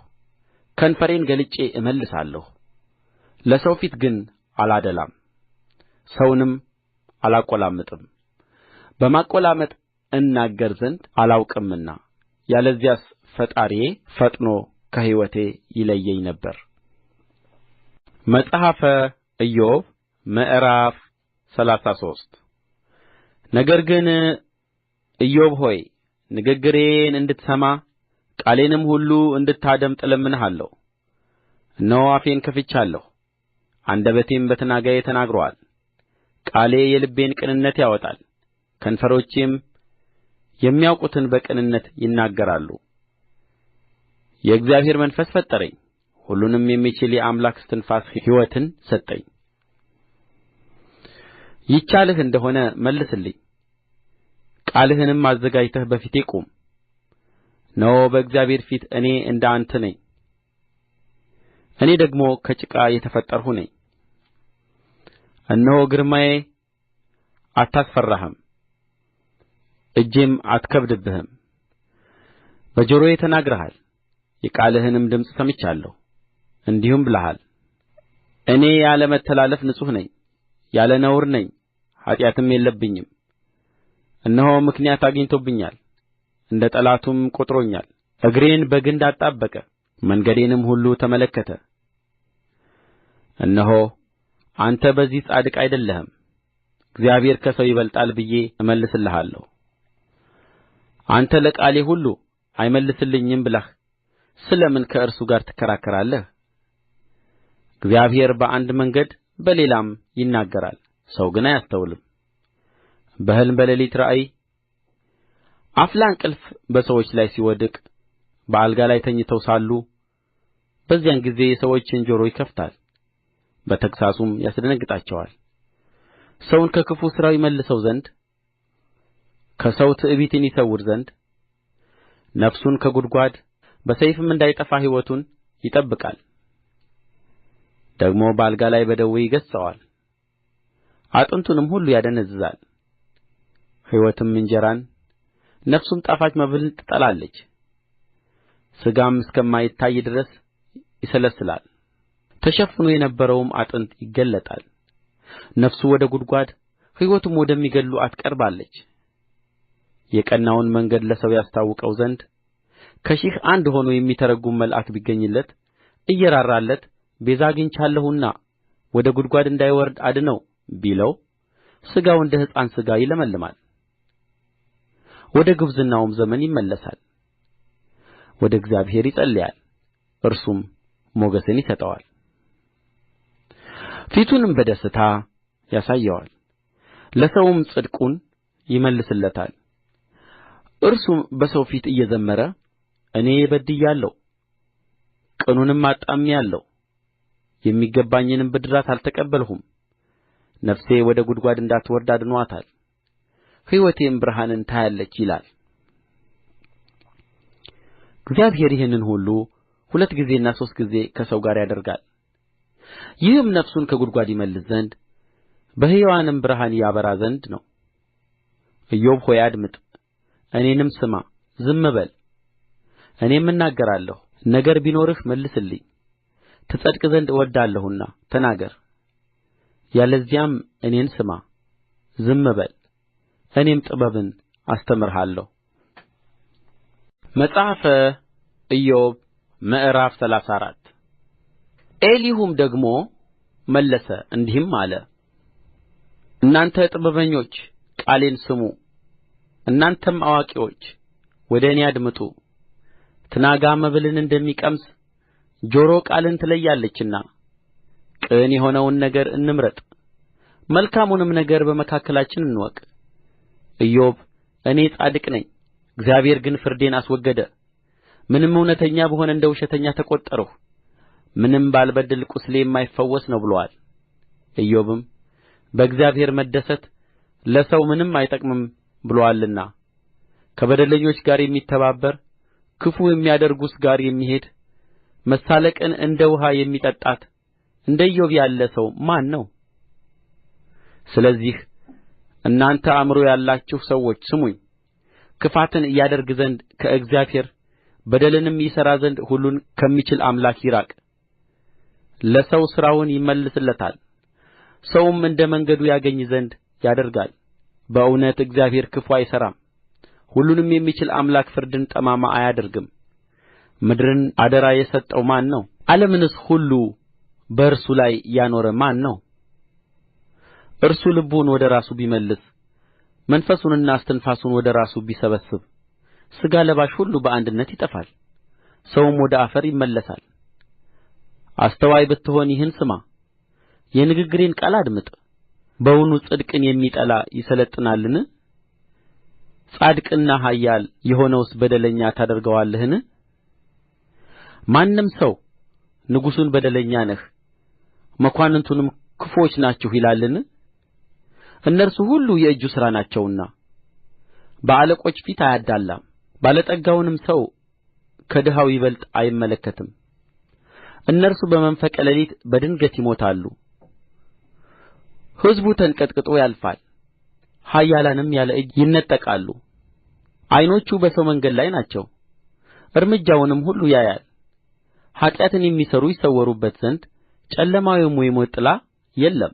ከንፈሬን ገልጬ እመልሳለሁ። ለሰው ፊት ግን አላደላም፣ ሰውንም አላቈላምጥም በማቈላመጥ እናገር ዘንድ አላውቅምና ያለዚያስ ፈጣሪዬ ፈጥኖ ከሕይወቴ ይለየኝ ነበር። መጽሐፈ ኢዮብ ምዕራፍ 33 ነገር ግን ኢዮብ ሆይ ንግግሬን እንድትሰማ ቃሌንም ሁሉ እንድታደምጥ እለምንሃለሁ። እነሆ አፌን ከፍቻለሁ፣ አንደበቴም በትናጋዬ ተናግሮአል። ቃሌ የልቤን ቅንነት ያወጣል፣ ከንፈሮቼም የሚያውቁትን በቅንነት ይናገራሉ። የእግዚአብሔር መንፈስ ፈጠረኝ፣ ሁሉንም የሚችል የአምላክ እስትንፋስ ሕይወትን ሰጠኝ። ይቻልህ እንደ ሆነ መልስልኝ፣ ቃልህንም አዘጋጅተህ በፊቴ ቁም። እነሆ በእግዚአብሔር ፊት እኔ እንደ አንተ ነኝ፣ እኔ ደግሞ ከጭቃ የተፈጠርሁ ነኝ። እነሆ ግርማዬ አታስፈራህም፣ እጄም አትከብድብህም። በጆሮዬ ተናግረሃል፣ የቃልህንም ድምፅ ሰምቻለሁ። እንዲህም ብለሃል፣ እኔ ያለ መተላለፍ ንጹሕ ነኝ፣ ያለ ነውር ነኝ፣ ኃጢአትም የለብኝም። እነሆ ምክንያት አግኝቶብኛል፣ እንደ ጠላቱም ቈጥሮኛል። እግሬን በግንድ አጣበቀ፣ መንገዴንም ሁሉ ተመለከተ። እነሆ አንተ በዚህ ጻድቅ አይደለህም፣ እግዚአብሔር ከሰው ይበልጣል ብዬ እመልስልሃለሁ። አንተ ለቃሌ ሁሉ አይመልስልኝም ብለህ ስለ ምን ከእርሱ ጋር ትከራከራለህ? እግዚአብሔር በአንድ መንገድ በሌላም ይናገራል፣ ሰው ግን አያስተውልም። በሕልም በሌሊት ራእይ አፍላ እንቅልፍ በሰዎች ላይ ሲወድቅ በአልጋ ላይ ተኝተው ሳሉ በዚያን ጊዜ የሰዎችን ጆሮ ይከፍታል፣ በተግሣጹም ያስደነግጣቸዋል። ሰውን ከክፉ ሥራው ይመልሰው ዘንድ ከሰው ትዕቢትን ይሰውር ዘንድ ነፍሱን ከጕድጓድ በሰይፍም እንዳይጠፋ ሕይወቱን ይጠብቃል። ደግሞ በአልጋ ላይ በደዌ ይገሥጸዋል፣ አጥንቱንም ሁሉ ያደነዝዛል። ሕይወትም እንጀራን ነፍሱም ጣፋጭ መብልን ትጠላለች። ሥጋም እስከማይታይ ድረስ ይሰለስላል፣ ተሸፍኖ የነበረውም አጥንት ይገለጣል። ነፍሱ ወደ ጕድጓድ ሕይወቱም ወደሚገድሉአት ቀርባለች። የቀናውን መንገድ ለሰው ያስታውቀው ዘንድ ከሺህ አንድ ሆኖ የሚተረጕም መልአክ ቢገኝለት እየራራለት ቤዛ አግኝቻለሁና ወደ ጕድጓድ እንዳይወርድ አድነው ቢለው ሥጋው እንደ ሕፃን ሥጋ ይለመልማል፣ ወደ ጕብዝናውም ዘመን ይመለሳል። ወደ እግዚአብሔር ይጸልያል፣ እርሱም ሞገስን ይሰጠዋል፣ ፊቱንም በደስታ ያሳየዋል፣ ለሰውም ጽድቁን ይመልስለታል። እርሱም በሰው ፊት እየዘመረ እኔ በድያለሁ፣ ቅኑንም አጣምሜአለሁ፣ የሚገባኝንም ብድራት አልተቀበልሁም። ነፍሴ ወደ ጕድጓድ እንዳትወርድ አድኖአታል፣ ሕይወቴም ብርሃንን ታያለች ይላል። እግዚአብሔር ይህንን ሁሉ ሁለት ጊዜና ሦስት ጊዜ ከሰው ጋር ያደርጋል። ይህም ነፍሱን ከጕድጓድ ይመልስ ዘንድ በሕያዋንም ብርሃን ያበራ ዘንድ ነው። ኢዮብ ሆይ አድምጥ፣ እኔንም ስማ፣ ዝም በል፣ እኔም እናገራለሁ። ነገር ቢኖርህ መልስልኝ፣ ትጸድቅ ዘንድ እወድዳለሁና ተናገር። ያለዚያም እኔን ስማ፣ ዝም በል፣ እኔም ጥበብን አስተምርሃለሁ። መጽሐፈ ኢዮብ ምዕራፍ 34 ኤሊሁም ደግሞ መለሰ እንዲህም አለ፣ እናንተ ጥበበኞች ቃሌን ስሙ፣ እናንተም አዋቂዎች ወደ እኔ አድምጡ። ትናጋ መብልን እንደሚቀምስ ጆሮ ቃልን ትለያለችና ቅን የሆነውን ነገር እንምረጥ፣ መልካሙንም ነገር በመካከላችን እንወቅ። ኢዮብ እኔ ጻድቅ ነኝ፣ እግዚአብሔር ግን ፍርዴን አስወገደ። ምንም እውነተኛ ብሆን እንደ ውሸተኛ ተቈጠርሁ፣ ምንም ባልበድል ቍስሌ የማይፈወስ ነው ብሎአል። ኢዮብም በእግዚአብሔር መደሰት ለሰው ምንም አይጠቅምም ብሎአልና ከበደለኞች ጋር የሚተባበር ክፉ የሚያደርጉስ ጋር የሚሄድ መሳለቅን እንደ ውኃ የሚጠጣት እንደ ኢዮብ ያለ ሰው ማን ነው? ስለዚህ እናንተ አእምሮ ያላችሁ ሰዎች ስሙኝ። ክፋትን ያደርግ ዘንድ ከእግዚአብሔር በደልንም ይሠራ ዘንድ ሁሉን ከሚችል አምላክ ይራቅ። ለሰው ሥራውን ይመልስለታል፣ ሰውም እንደ መንገዱ ያገኝ ዘንድ ያደርጋል። በእውነት እግዚአብሔር ክፉ አይሠራም። ሁሉንም የሚችል አምላክ ፍርድን ጠማማ አያደርግም። ምድርን አደራ የሰጠው ማን ነው? ዓለምንስ ሁሉ በእርሱ ላይ ያኖረ ማን ነው? እርሱ ልቡን ወደ ራሱ ቢመልስ መንፈሱንና እስትንፋሱን ወደ ራሱ ቢሰበስብ ሥጋ ለባሽ ሁሉ በአንድነት ይጠፋል፣ ሰውም ወደ አፈር ይመለሳል። አስተዋይ ብትሆን ይህን ስማ፣ የንግግሬን ቃል አድምጥ። በውኑ ጽድቅን የሚጠላ ይሠለጥናልን? ጻድቅና ኃያል የሆነውስ በደለኛ ታደርገዋለህን? ማንም ሰው ንጉሡን በደለኛ ነህ፣ መኳንንቱንም ክፉዎች ናችሁ ይላልን? እነርሱ ሁሉ የእጁ ሥራ ናቸውና በአለቆች ፊት አያደላም። ባለጠጋውንም ሰው ከድሀው ይበልጥ አይመለከትም። እነርሱ በመንፈቀ ሌሊት በድንገት ይሞታሉ። ሕዝቡ ተንቀጥቅጦ ያልፋል፣ ኃያላንም ያለ እጅ ይነጠቃሉ። ዓይኖቹ በሰው መንገድ ላይ ናቸው፣ እርምጃውንም ሁሉ ያያል። ኃጢአትን የሚሠሩ ይሰወሩበት ዘንድ ጨለማ ወይም የሞት ጥላ የለም።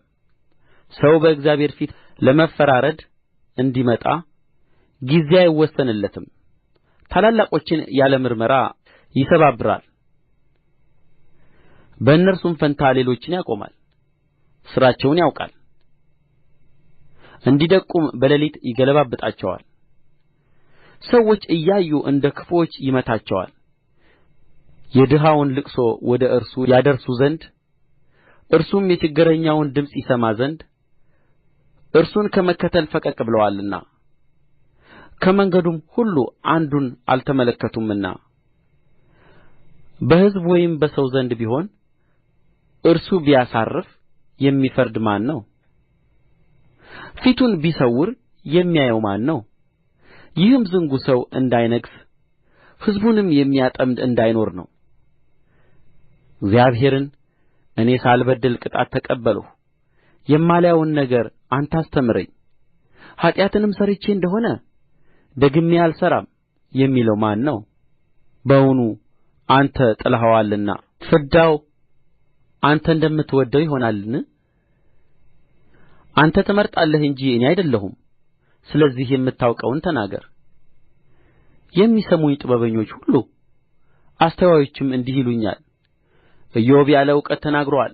ሰው በእግዚአብሔር ፊት ለመፈራረድ እንዲመጣ ጊዜ አይወሰንለትም። ታላላቆችን ያለ ምርመራ ይሰባብራል፣ በእነርሱም ፋንታ ሌሎችን ያቆማል። ሥራቸውን ያውቃል፣ እንዲደቁም በሌሊት ይገለባብጣቸዋል። ሰዎች እያዩ እንደ ክፉዎች ይመታቸዋል። የድሀውን ልቅሶ ወደ እርሱ ያደርሱ ዘንድ እርሱም የችግረኛውን ድምፅ ይሰማ ዘንድ እርሱን ከመከተል ፈቀቅ ብለዋልና ከመንገዱም ሁሉ አንዱን አልተመለከቱምና። በሕዝብ ወይም በሰው ዘንድ ቢሆን እርሱ ቢያሳርፍ የሚፈርድ ማን ነው? ፊቱን ቢሰውር የሚያየው ማን ነው? ይህም ዝንጉ ሰው እንዳይነግሥ ሕዝቡንም የሚያጠምድ እንዳይኖር ነው። እግዚአብሔርን እኔ ሳልበድል ቅጣት ተቀበልሁ፣ የማላየውን ነገር አንተ አስተምረኝ፣ ኃጢአትንም ሠርቼ እንደ ሆነ ደግሜ አልሠራም የሚለው ማን ነው? በውኑ አንተ ጥለኸዋልና ፍዳው አንተ እንደምትወድደው ይሆናልን? አንተ ትመርጣለህ እንጂ እኔ አይደለሁም። ስለዚህ የምታውቀውን ተናገር። የሚሰሙኝ ጥበበኞች ሁሉ አስተዋዮችም እንዲህ ይሉኛል፣ ኢዮብ ያለ እውቀት ተናግሮአል፣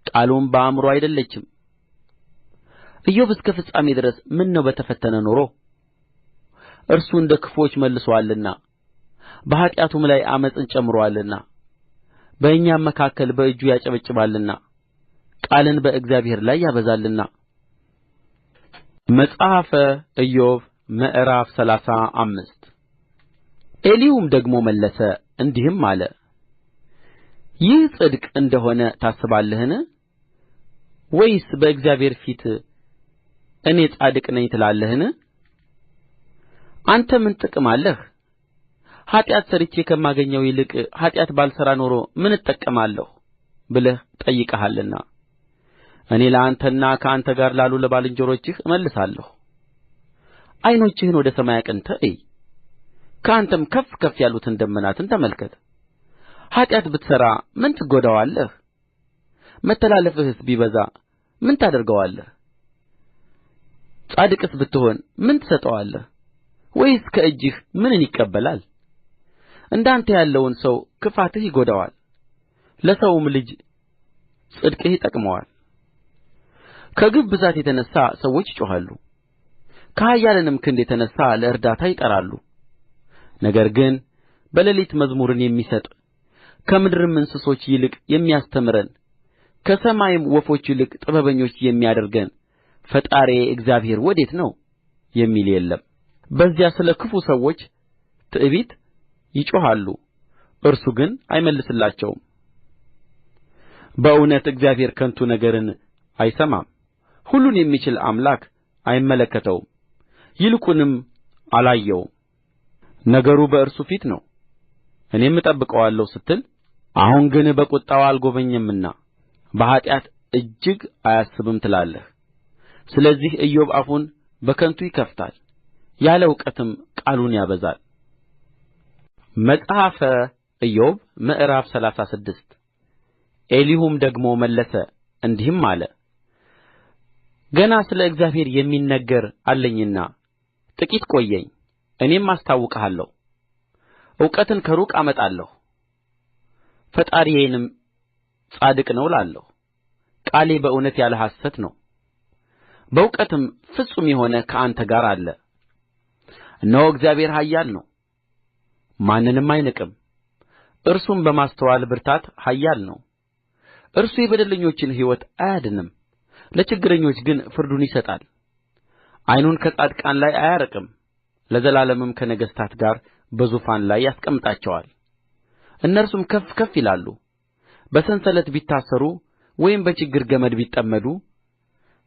ቃሉም በአእምሮ አይደለችም። ኢዮብ እስከ ፍጻሜ ድረስ ምነው በተፈተነ ኖሮ! እርሱ እንደ ክፉዎች መልሶአልና በኃጢአቱም ላይ ዓመፅን ጨምሮአልና በእኛም መካከል በእጁ ያጨበጭባልና ቃልን በእግዚአብሔር ላይ ያበዛልና። መጽሐፈ ኢዮብ ምዕራፍ 35 ኤሊሁም ደግሞ መለሰ እንዲህም አለ፣ ይህ ጽድቅ እንደ ሆነ ታስባለህን? ወይስ በእግዚአብሔር ፊት እኔ ጻድቅ ነኝ ትላለህን? አንተ ምን ጥቅም አለህ? ኃጢአት ሠርቼ ከማገኘው ይልቅ ኃጢአት ባልሠራ ኖሮ ምን እጠቀማለሁ ብለህ ጠይቀሃልና እኔ ለአንተና ከአንተ ጋር ላሉ ለባልንጀሮችህ እመልሳለሁ። ዓይኖችህን ወደ ሰማይ አቅንተህ እይ፣ ከአንተም ከፍ ከፍ ያሉትን ደመናትን ተመልከት። ኃጢአት ብትሠራ ምን ትጐዳዋለህ? መተላለፍህስ ቢበዛ ምን ታደርገዋለህ? ጻድቅስ ብትሆን ምን ትሰጠዋለህ? ወይስ ከእጅህ ምንን ይቀበላል? እንደ አንተ ያለውን ሰው ክፋትህ ይጐዳዋል፣ ለሰውም ልጅ ጽድቅህ ይጠቅመዋል። ከግፍ ብዛት የተነሣ ሰዎች ይጮኻሉ፣ ከኃያላንም ክንድ የተነሣ ለእርዳታ ይጠራሉ። ነገር ግን በሌሊት መዝሙርን የሚሰጥ ከምድርም እንስሶች ይልቅ የሚያስተምረን ከሰማይም ወፎች ይልቅ ጥበበኞች የሚያደርገን ፈጣሪዬ እግዚአብሔር ወዴት ነው የሚል የለም። በዚያ ስለ ክፉ ሰዎች ትዕቢት ይጮኻሉ፣ እርሱ ግን አይመልስላቸውም። በእውነት እግዚአብሔር ከንቱ ነገርን አይሰማም፣ ሁሉን የሚችል አምላክ አይመለከተውም፣ ይልቁንም አላየውም። ነገሩ በእርሱ ፊት ነው፣ እኔም እጠብቀዋለሁ ስትል አሁን ግን በቍጣው አልጐበኘምና በኃጢአት እጅግ አያስብም ትላለህ። ስለዚህ ኢዮብ አፉን በከንቱ ይከፍታል፣ ያለ እውቀትም ቃሉን ያበዛል። መጽሐፈ ኢዮብ ምዕራፍ 36 ኤሊሁም ደግሞ መለሰ እንዲህም አለ፣ ገና ስለ እግዚአብሔር የሚነገር አለኝና ጥቂት ቆየኝ፣ እኔም አስታውቅሃለሁ። እውቀትን ከሩቅ አመጣለሁ፣ ፈጣሪዬንም ጻድቅ ነው እላለሁ። ቃሌ በእውነት ያለ ሐሰት ነው፣ በእውቀትም ፍጹም የሆነ ከአንተ ጋር አለ። እነሆ እግዚአብሔር ኃያል ነው፣ ማንንም አይንቅም። እርሱም በማስተዋል ብርታት ኃያል ነው። እርሱ የበደለኞችን ሕይወት አያድንም፣ ለችግረኞች ግን ፍርዱን ይሰጣል። ዓይኑን ከጻድቃን ላይ አያርቅም፣ ለዘላለምም ከነገሥታት ጋር በዙፋን ላይ ያስቀምጣቸዋል። እነርሱም ከፍ ከፍ ይላሉ፣ በሰንሰለት ቢታሰሩ ወይም በችግር ገመድ ቢጠመዱ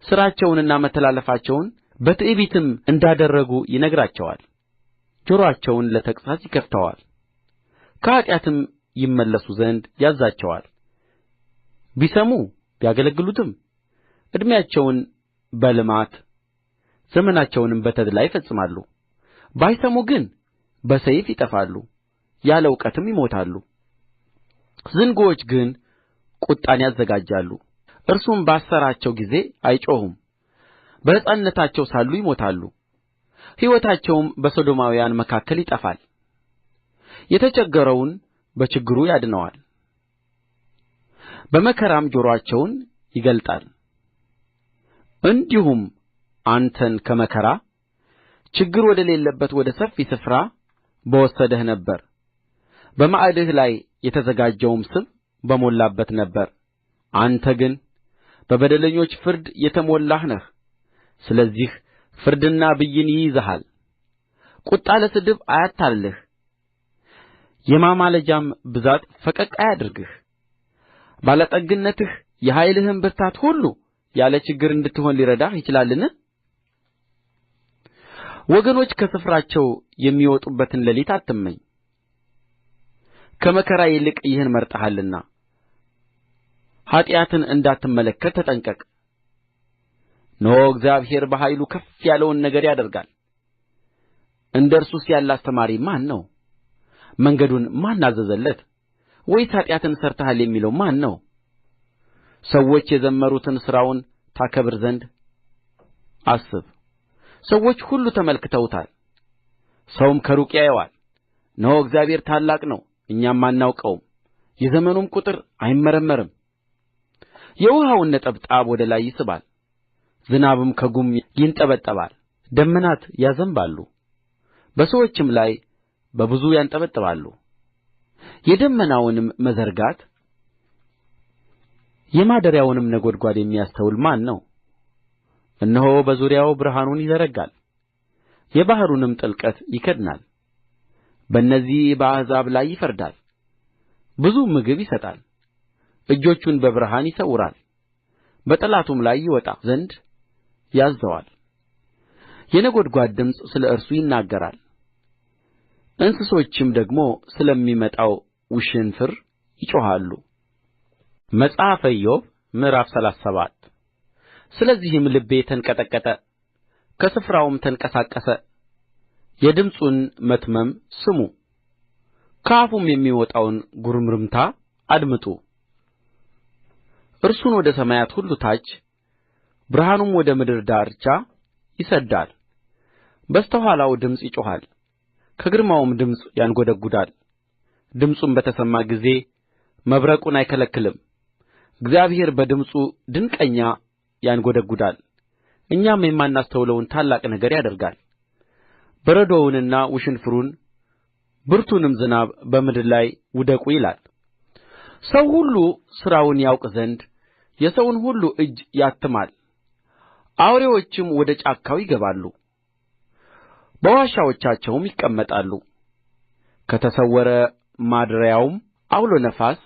ሥራቸውንና መተላለፋቸውን በትዕቢትም እንዳደረጉ ይነግራቸዋል። ጆሮአቸውን ለተግሣጽ ይከፍተዋል፣ ከኃጢአትም ይመለሱ ዘንድ ያዝዛቸዋል። ቢሰሙ ቢያገለግሉትም ዕድሜያቸውን በልማት ዘመናቸውንም በተድላ ይፈጽማሉ። ባይሰሙ ግን በሰይፍ ይጠፋሉ፣ ያለ እውቀትም ይሞታሉ። ዝንጉዎች ግን ቍጣን ያዘጋጃሉ፣ እርሱም ባሰራቸው ጊዜ አይጮኹም። በሕፃንነታቸው ሳሉ ይሞታሉ፣ ሕይወታቸውም በሰዶማውያን መካከል ይጠፋል። የተቸገረውን በችግሩ ያድነዋል፣ በመከራም ጆሮአቸውን ይገልጣል። እንዲሁም አንተን ከመከራ ችግር ወደሌለበት ወደ ሰፊ ስፍራ በወሰደህ ነበር። በማዕድህ ላይ የተዘጋጀውም ስብ በሞላበት ነበር። አንተ ግን በበደለኞች ፍርድ የተሞላህ ነህ። ስለዚህ ፍርድና ብይን ይይዝሃል። ቍጣ ለስድብ አያታልልህ፣ የማማለጃም ብዛት ፈቀቅ አያድርግህ። ባለጠግነትህ የኃይልህም ብርታት ሁሉ ያለ ችግር እንድትሆን ሊረዳህ ይችላልን? ወገኖች ከስፍራቸው የሚወጡበትን ሌሊት አትመኝ፣ ከመከራ ይልቅ ይህን መርጠሃልና። ኃጢአትን እንዳትመለከት ተጠንቀቅ። እነሆ እግዚአብሔር በኃይሉ ከፍ ያለውን ነገር ያደርጋል። እንደ እርሱስ ያለ አስተማሪ ማን ነው? መንገዱን ማን አዘዘለት? ወይስ ኃጢአትን ሠርተሃል የሚለው ማን ነው? ሰዎች የዘመሩትን ሥራውን ታከብር ዘንድ አስብ። ሰዎች ሁሉ ተመልክተውታል፣ ሰውም ከሩቅ ያየዋል። እነሆ እግዚአብሔር ታላቅ ነው፣ እኛም አናውቀውም፣ የዘመኑም ቍጥር አይመረመርም። የውኃውን ነጠብጣብ ወደ ላይ ይስባል፣ ዝናብም ከጉም ይንጠበጠባል። ደመናት ያዘንባሉ፣ በሰዎችም ላይ በብዙ ያንጠበጥባሉ። የደመናውንም መዘርጋት የማደሪያውንም ነጐድጓድ የሚያስተውል ማን ነው? እነሆ በዙሪያው ብርሃኑን ይዘረጋል፣ የባሕሩንም ጥልቀት ይከድናል። በእነዚህ በአሕዛብ ላይ ይፈርዳል፣ ብዙ ምግብ ይሰጣል። እጆቹን በብርሃን ይሰውራል፣ በጠላቱም ላይ ይወጣ ዘንድ ያዝዘዋል። የነጐድጓድ ድምፅ ስለ እርሱ ይናገራል፣ እንስሶችም ደግሞ ስለሚመጣው ውሽንፍር ይጮኻሉ። መጽሐፈ ኢዮብ ምዕራፍ 37 ስለዚህም ልቤ ተንቀጠቀጠ፣ ከስፍራውም ተንቀሳቀሰ። የድምፁን መትመም ስሙ፣ ከአፉም የሚወጣውን ጉርምርምታ አድምጡ። እርሱን ወደ ሰማያት ሁሉ ታች ብርሃኑም ወደ ምድር ዳርቻ ይሰድዳል። በስተ ኋላው ድምፅ ይጮኻል፣ ከግርማውም ድምፅ ያንጐደጕዳል። ድምፁም በተሰማ ጊዜ መብረቁን አይከለክልም። እግዚአብሔር በድምፁ ድንቅኛ ያንጐደጕዳል፣ እኛም የማናስተውለውን ታላቅ ነገር ያደርጋል። በረዶውንና ውሽንፍሩን ብርቱንም ዝናብ በምድር ላይ ውደቁ ይላል። ሰው ሁሉ ሥራውን ያውቅ ዘንድ የሰውን ሁሉ እጅ ያትማል። አውሬዎችም ወደ ጫካው ይገባሉ፣ በዋሾቻቸውም ይቀመጣሉ። ከተሰወረ ማደሪያውም ዐውሎ ነፋስ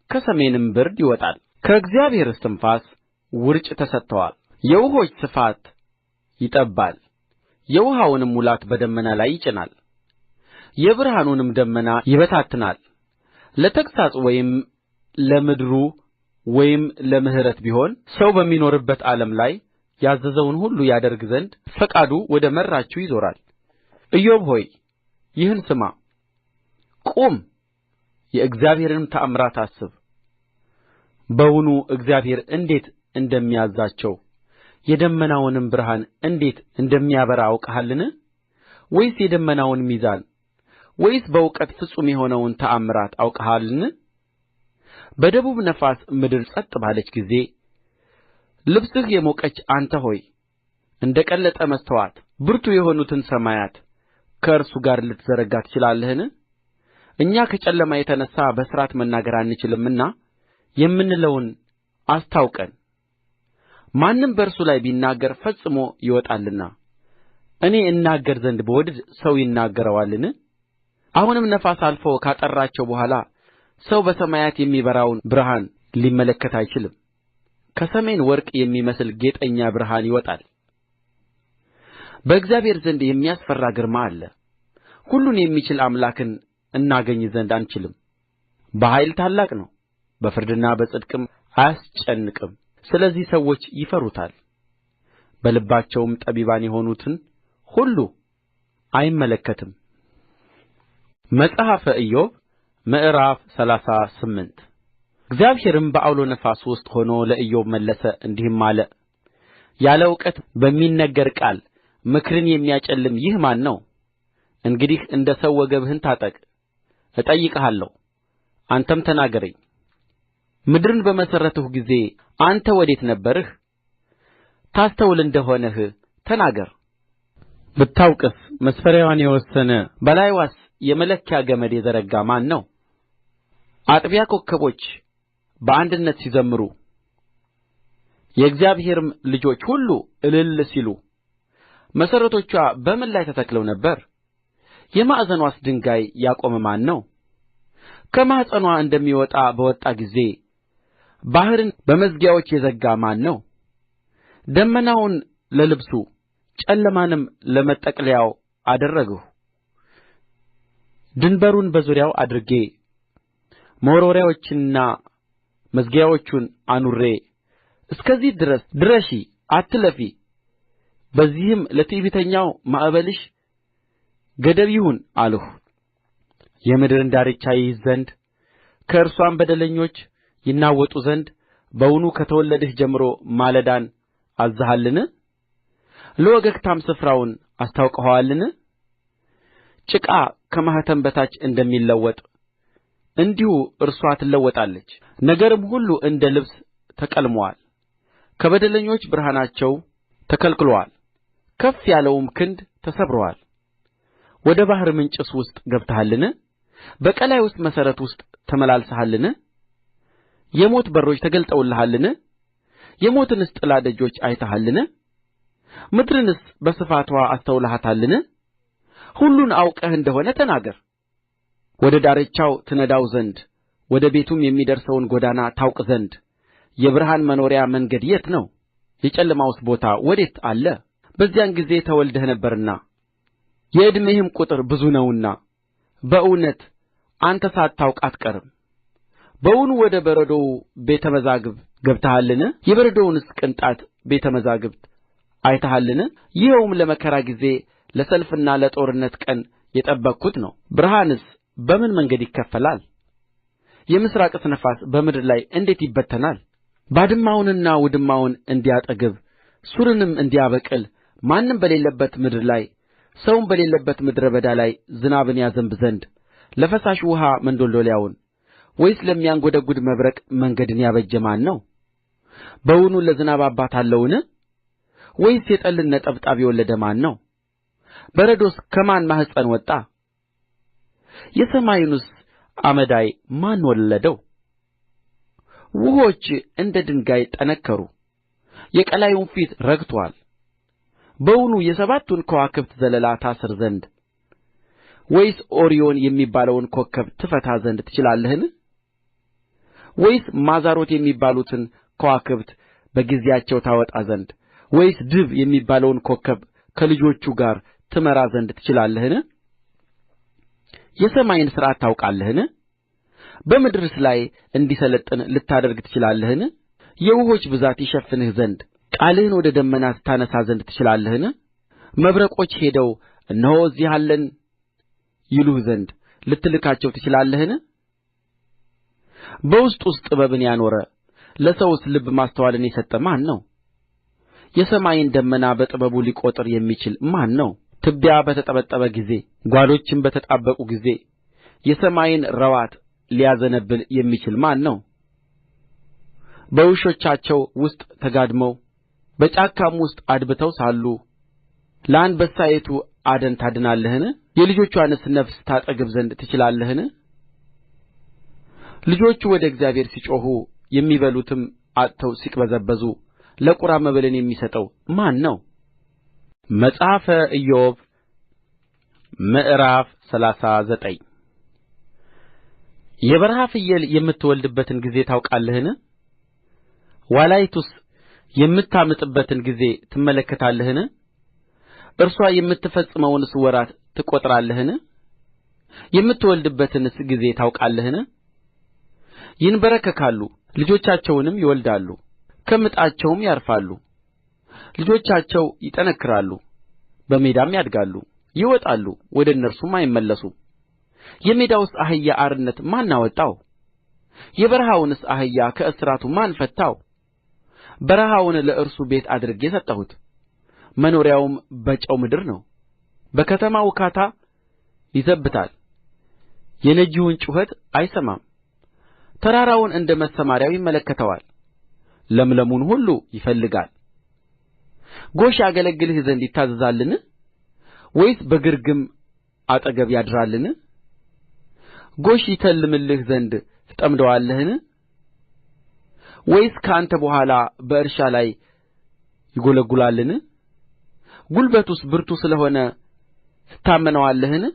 ከሰሜንም ብርድ ይወጣል። ከእግዚአብሔር እስትንፋስ ውርጭ ተሰጥቶአል። የውኆች ስፋት ይጠብባል፣ የውኃውንም ሙላት በደመና ላይ ይጭናል። የብርሃኑንም ደመና ይበታትናል። ለተግሣጽ ወይም ለምድሩ ወይም ለምሕረት ቢሆን ሰው በሚኖርበት ዓለም ላይ ያዘዘውን ሁሉ ያደርግ ዘንድ ፈቃዱ ወደ መራችው ይዞራል። ኢዮብ ሆይ ይህን ስማ፣ ቁም፣ የእግዚአብሔርንም ተአምራት አስብ። በውኑ እግዚአብሔር እንዴት እንደሚያዝዛቸው የደመናውንም ብርሃን እንዴት እንደሚያበራ አውቀሃልን? ወይስ የደመናውን ሚዛን ወይስ በእውቀት ፍጹም የሆነውን ተአምራት አውቀሃልን? በደቡብ ነፋስ ምድር ጸጥ ባለች ጊዜ ልብስህ የሞቀች አንተ ሆይ እንደ ቀለጠ መስተዋት ብርቱ የሆኑትን ሰማያት ከእርሱ ጋር ልትዘረጋ ትችላለህን? እኛ ከጨለማ የተነሣ በሥርዓት መናገር አንችልምና የምንለውን አስታውቀን። ማንም በእርሱ ላይ ቢናገር ፈጽሞ ይወጣልና እኔ እናገር ዘንድ ብወድድ ሰው ይናገረዋልን? አሁንም ነፋስ አልፎ ካጠራቸው በኋላ ሰው በሰማያት የሚበራውን ብርሃን ሊመለከት አይችልም። ከሰሜን ወርቅ የሚመስል ጌጠኛ ብርሃን ይወጣል። በእግዚአብሔር ዘንድ የሚያስፈራ ግርማ አለ። ሁሉን የሚችል አምላክን እናገኝ ዘንድ አንችልም። በኃይል ታላቅ ነው፣ በፍርድና በጽድቅም አያስጨንቅም። ስለዚህ ሰዎች ይፈሩታል። በልባቸውም ጠቢባን የሆኑትን ሁሉ አይመለከትም። መጽሐፈ ኢዮብ ምዕራፍ 38 እግዚአብሔርም በዐውሎ ነፋስ ውስጥ ሆኖ ለኢዮብ መለሰ እንዲህም አለ። ያለ እውቀት በሚነገር ቃል ምክርን የሚያጨልም ይህ ማን ነው? እንግዲህ እንደ ሰው ወገብህን ታጠቅ፣ እጠይቅሃለሁ፣ አንተም ተናገረኝ። ምድርን በመሠረትሁ ጊዜ አንተ ወዴት ነበርህ? ታስተውል እንደ ሆንህ ተናገር። ብታውቅስ መስፈሪያዋን የወሰነ በላይዋስ የመለኪያ ገመድ የዘረጋ ማን ነው? አጥቢያ ኮከቦች በአንድነት ሲዘምሩ የእግዚአብሔርም ልጆች ሁሉ እልል ሲሉ መሠረቶችዋ በምን ላይ ተተክለው ነበር? የማዕዘንዋስ ድንጋይ ያቆመ ማን ነው? ከማኅፀንዋ እንደሚወጣ በወጣ ጊዜ ባሕርን በመዝጊያዎች የዘጋ ማን ነው? ደመናውን ለልብሱ ጨለማንም ለመጠቅለያው አደረግሁ። ድንበሩን በዙሪያው አድርጌ መወርወሪያዎቹንና መዝጊያዎቹን አኑሬ እስከዚህ ድረስ ድረሺ አትለፊ፣ በዚህም ለትዕቢተኛው ማዕበልሽ ገደብ ይሁን አልሁ። የምድርን ዳርቻ ይይዝ ዘንድ ከእርስዋም በደለኞች ይናወጡ ዘንድ በውኑ ከተወለድህ ጀምሮ ማለዳን አዝዘሃልን? ለወገግታም ስፍራውን አስታውቀኸዋልን? ጭቃ ከማኅተም በታች እንደሚለወጥ እንዲሁ እርስዋ ትለወጣለች። ነገርም ሁሉ እንደ ልብስ ተቀልሞአል። ከበደለኞች ብርሃናቸው ተከልክሎአል፣ ከፍ ያለውም ክንድ ተሰብሮአል። ወደ ባሕር ምንጭስ ውስጥ ገብተሃልን? በቀላዩስ መሠረት ውስጥ ተመላልሰሃልን? የሞት በሮች ተገልጠውልሃልን? የሞትንስ ጥላ ደጆች አይተሃልን? ምድርንስ በስፋትዋ አስተውለሃታልን? ሁሉን አውቀህ እንደ ሆነ ተናገር። ወደ ዳርቻው ትነዳው ዘንድ ወደ ቤቱም የሚደርሰውን ጐዳና ታውቅ ዘንድ የብርሃን መኖሪያ መንገድ የት ነው? የጨለማውስ ቦታ ወዴት አለ? በዚያን ጊዜ ተወልደህ ነበርና የዕድሜህም ቍጥር ብዙ ነውና በእውነት አንተ ሳታውቅ አትቀርም። በውኑ ወደ በረዶው ቤተ መዛግብት ገብተሃልን? የበረዶውንስ ቅንጣት ቤተ መዛግብት አይተሃልን? ይኸውም ለመከራ ጊዜ ለሰልፍና ለጦርነት ቀን የጠበቅሁት ነው። ብርሃንስ በምን መንገድ ይከፈላል? የምሥራቅስ ነፋስ በምድር ላይ እንዴት ይበተናል? ባድማውንና ውድማውን እንዲያጠግብ ሱርንም እንዲያበቅል ማንም በሌለበት ምድር ላይ ሰውም በሌለበት ምድረ በዳ ላይ ዝናብን ያዘንብ ዘንድ ለፈሳሽ ውኃ መንዶልዶያውን ወይስ ለሚያንጐደጕድ መብረቅ መንገድን ያበጀ ማን ነው? በውኑ ለዝናብ አባት አለውን? ወይስ የጠልን ነጠብጣብ የወለደ ማን ነው? በረዶስ ከማን ማኅፀን ወጣ? የሰማዩንስ አመዳይ ማን ወለደው? ውኆች እንደ ድንጋይ ጠነከሩ፣ የቀላዩም ፊት ረግቶአል። በውኑ የሰባቱን ከዋክብት ዘለላ ታስር ዘንድ ወይስ ኦሪዮን የሚባለውን ኮከብ ትፈታ ዘንድ ትችላለህን? ወይስ ማዛሮት የሚባሉትን ከዋክብት በጊዜያቸው ታወጣ ዘንድ ወይስ ድብ የሚባለውን ኮከብ ከልጆቹ ጋር ትመራ ዘንድ ትችላለህን? የሰማይን ሥርዓት ታውቃለህን? በምድርስ ላይ እንዲሠለጥን ልታደርግ ትችላለህን? የውኆች ብዛት ይሸፍንህ ዘንድ ቃልህን ወደ ደመናት ታነሣ ዘንድ ትችላለህን? መብረቆች ሄደው እነሆ እዚህ አለን ይሉህ ዘንድ ልትልካቸው ትችላለህን? በውስጡስ ጥበብን ያኖረ ለሰውስ ልብ ማስተዋልን የሰጠ ማን ነው? የሰማይን ደመና በጥበቡ ሊቈጥር የሚችል ማን ነው? ትቢያ በተጠበጠበ ጊዜ ጓሎችም በተጣበቁ ጊዜ የሰማይን ረዋት ሊያዘነብል የሚችል ማን ነው? በዋሾቻቸው ውስጥ ተጋድመው በጫካም ውስጥ አድብተው ሳሉ ለአንበሳይቱ አደን ታድናለህን? የልጆችዋንስ ነፍስ ታጠግብ ዘንድ ትችላለህን? ልጆቹ ወደ እግዚአብሔር ሲጮኹ የሚበሉትም አጥተው ሲቅበዘበዙ ለቍራ መብልን የሚሰጠው ማን ነው? መጽሐፈ ኢዮብ ምዕራፍ 39 የበረሃ ፍየል የምትወልድበትን ጊዜ ታውቃለህን? ዋላይቱስ የምታምጥበትን ጊዜ ትመለከታለህን? እርስዋ የምትፈጽመውንስ ወራት ትቈጥራለህን? የምትወልድበትንስ ጊዜ ታውቃለህን? ይንበረከካሉ፣ ልጆቻቸውንም ይወልዳሉ፣ ከምጣቸውም ያርፋሉ። ልጆቻቸው ይጠነክራሉ፣ በሜዳም ያድጋሉ፣ ይወጣሉ፣ ወደ እነርሱም አይመለሱም። የሜዳውስ አህያ አርነት ማን አወጣው? የበረሃውንስ አህያ ከእስራቱ ማን ፈታው? በረሃውን ለእርሱ ቤት አድርጌ ሰጠሁት፣ መኖሪያውም በጨው ምድር ነው። በከተማ ውካታ ይዘብታል፣ የነጂውን ጩኸት አይሰማም። ተራራውን እንደ መሰምርያው ይመለከተዋል፣ ለምለሙን ሁሉ ይፈልጋል። ጎሽ ያገለግልህ ዘንድ ይታዘዛልን? ወይስ በግርግም አጠገብ ያድራልን? ጎሽ ይተልምልህ ዘንድ ትጠምደዋለህን? ወይስ ከአንተ በኋላ በእርሻ ላይ ይጐለጕላልን? ጕልበቱስ ብርቱ ስለ ሆነ ትታመነዋለህን?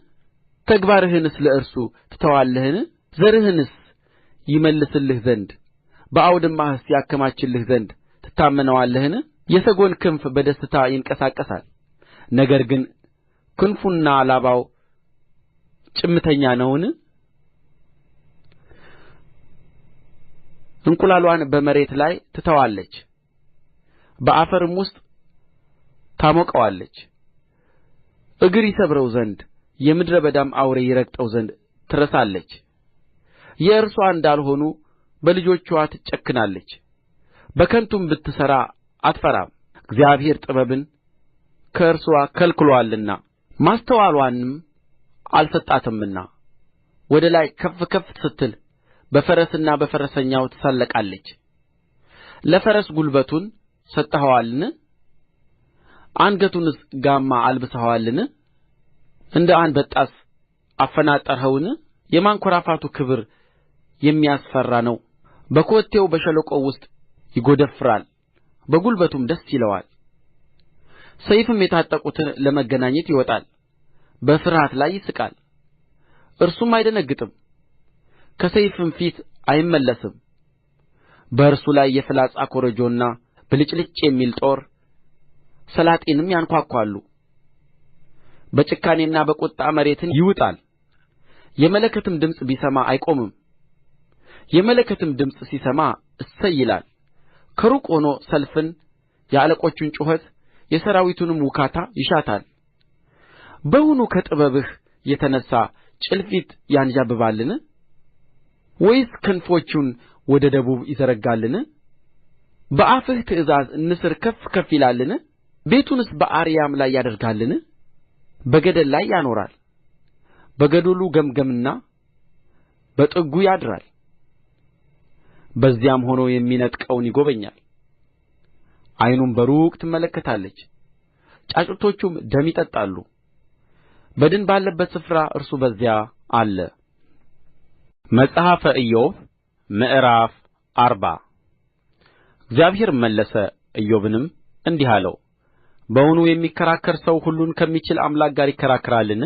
ተግባርህንስ ለእርሱ ትተዋለህን? ዘርህንስ ይመልስልህ ዘንድ በአውድማህስ ያከማችልህ ዘንድ ትታመነዋለህን? የሰጐን ክንፍ በደስታ ይንቀሳቀሳል፣ ነገር ግን ክንፉና ላባው ጭምተኛ ነውን? እንቍላልዋን በመሬት ላይ ትተዋለች፣ በአፈርም ውስጥ ታሞቀዋለች። እግር ይሰብረው ዘንድ የምድረ በዳም አውሬ ይረግጠው ዘንድ ትረሳለች። የእርስዋ እንዳልሆኑ በልጆችዋ ትጨክናለች፣ በከንቱም ብትሠራ አትፈራም። እግዚአብሔር ጥበብን ከእርስዋ ከልክሎአልና ማስተዋልዋንም አልሰጣትምና። ወደ ላይ ከፍ ከፍ ስትል በፈረስና በፈረሰኛው ትሳለቃለች። ለፈረስ ጕልበቱን ሰጥተኸዋልን? አንገቱንስ ጋማ አልብሰኸዋልን? እንደ አንበጣስ አፈናጠርኸውን? የማንኰራፋቱ ክብር የሚያስፈራ ነው። በኮቴው በሸለቆው ውስጥ ይጐደፍራል፣ በጕልበቱም ደስ ይለዋል። ሰይፍም የታጠቁትን ለመገናኘት ይወጣል፣ በፍርሃት ላይ ይስቃል፣ እርሱም አይደነግጥም፣ ከሰይፍም ፊት አይመለስም። በእርሱ ላይ የፍላጻ ኮረጆና ብልጭልጭ የሚል ጦር ሰላጢንም ያንኳኳሉ። በጭካኔና በቍጣ መሬትን ይውጣል። የመለከትም ድምፅ ቢሰማ አይቆምም። የመለከትም ድምፅ ሲሰማ እሰይ ይላል። ከሩቅ ሆኖ ሰልፍን፣ የአለቆቹን ጩኸት፣ የሠራዊቱንም ውካታ ይሻታል። በውኑ ከጥበብህ የተነሣ ጭልፊት ያንዣብባልን? ወይስ ክንፎቹን ወደ ደቡብ ይዘረጋልን? በአፍህ ትእዛዝ ንስር ከፍ ከፍ ይላልን? ቤቱንስ በአርያም ላይ ያደርጋልን? በገደል ላይ ያኖራል፣ በገደሉ ገመገምና በጥጉ ያድራል። በዚያም ሆኖ የሚነጥቀውን ይጐበኛል። ዓይኑም በሩቅ ትመለከታለች፣ ጫጩቶቹም ደም ይጠጣሉ። በድን ባለበት ስፍራ እርሱ በዚያ አለ። መጽሐፈ ኢዮብ ምዕራፍ 40 እግዚአብሔርም መለሰ፣ ኢዮብንም እንዲህ አለው፣ በውኑ የሚከራከር ሰው ሁሉን ከሚችል አምላክ ጋር ይከራከራልን?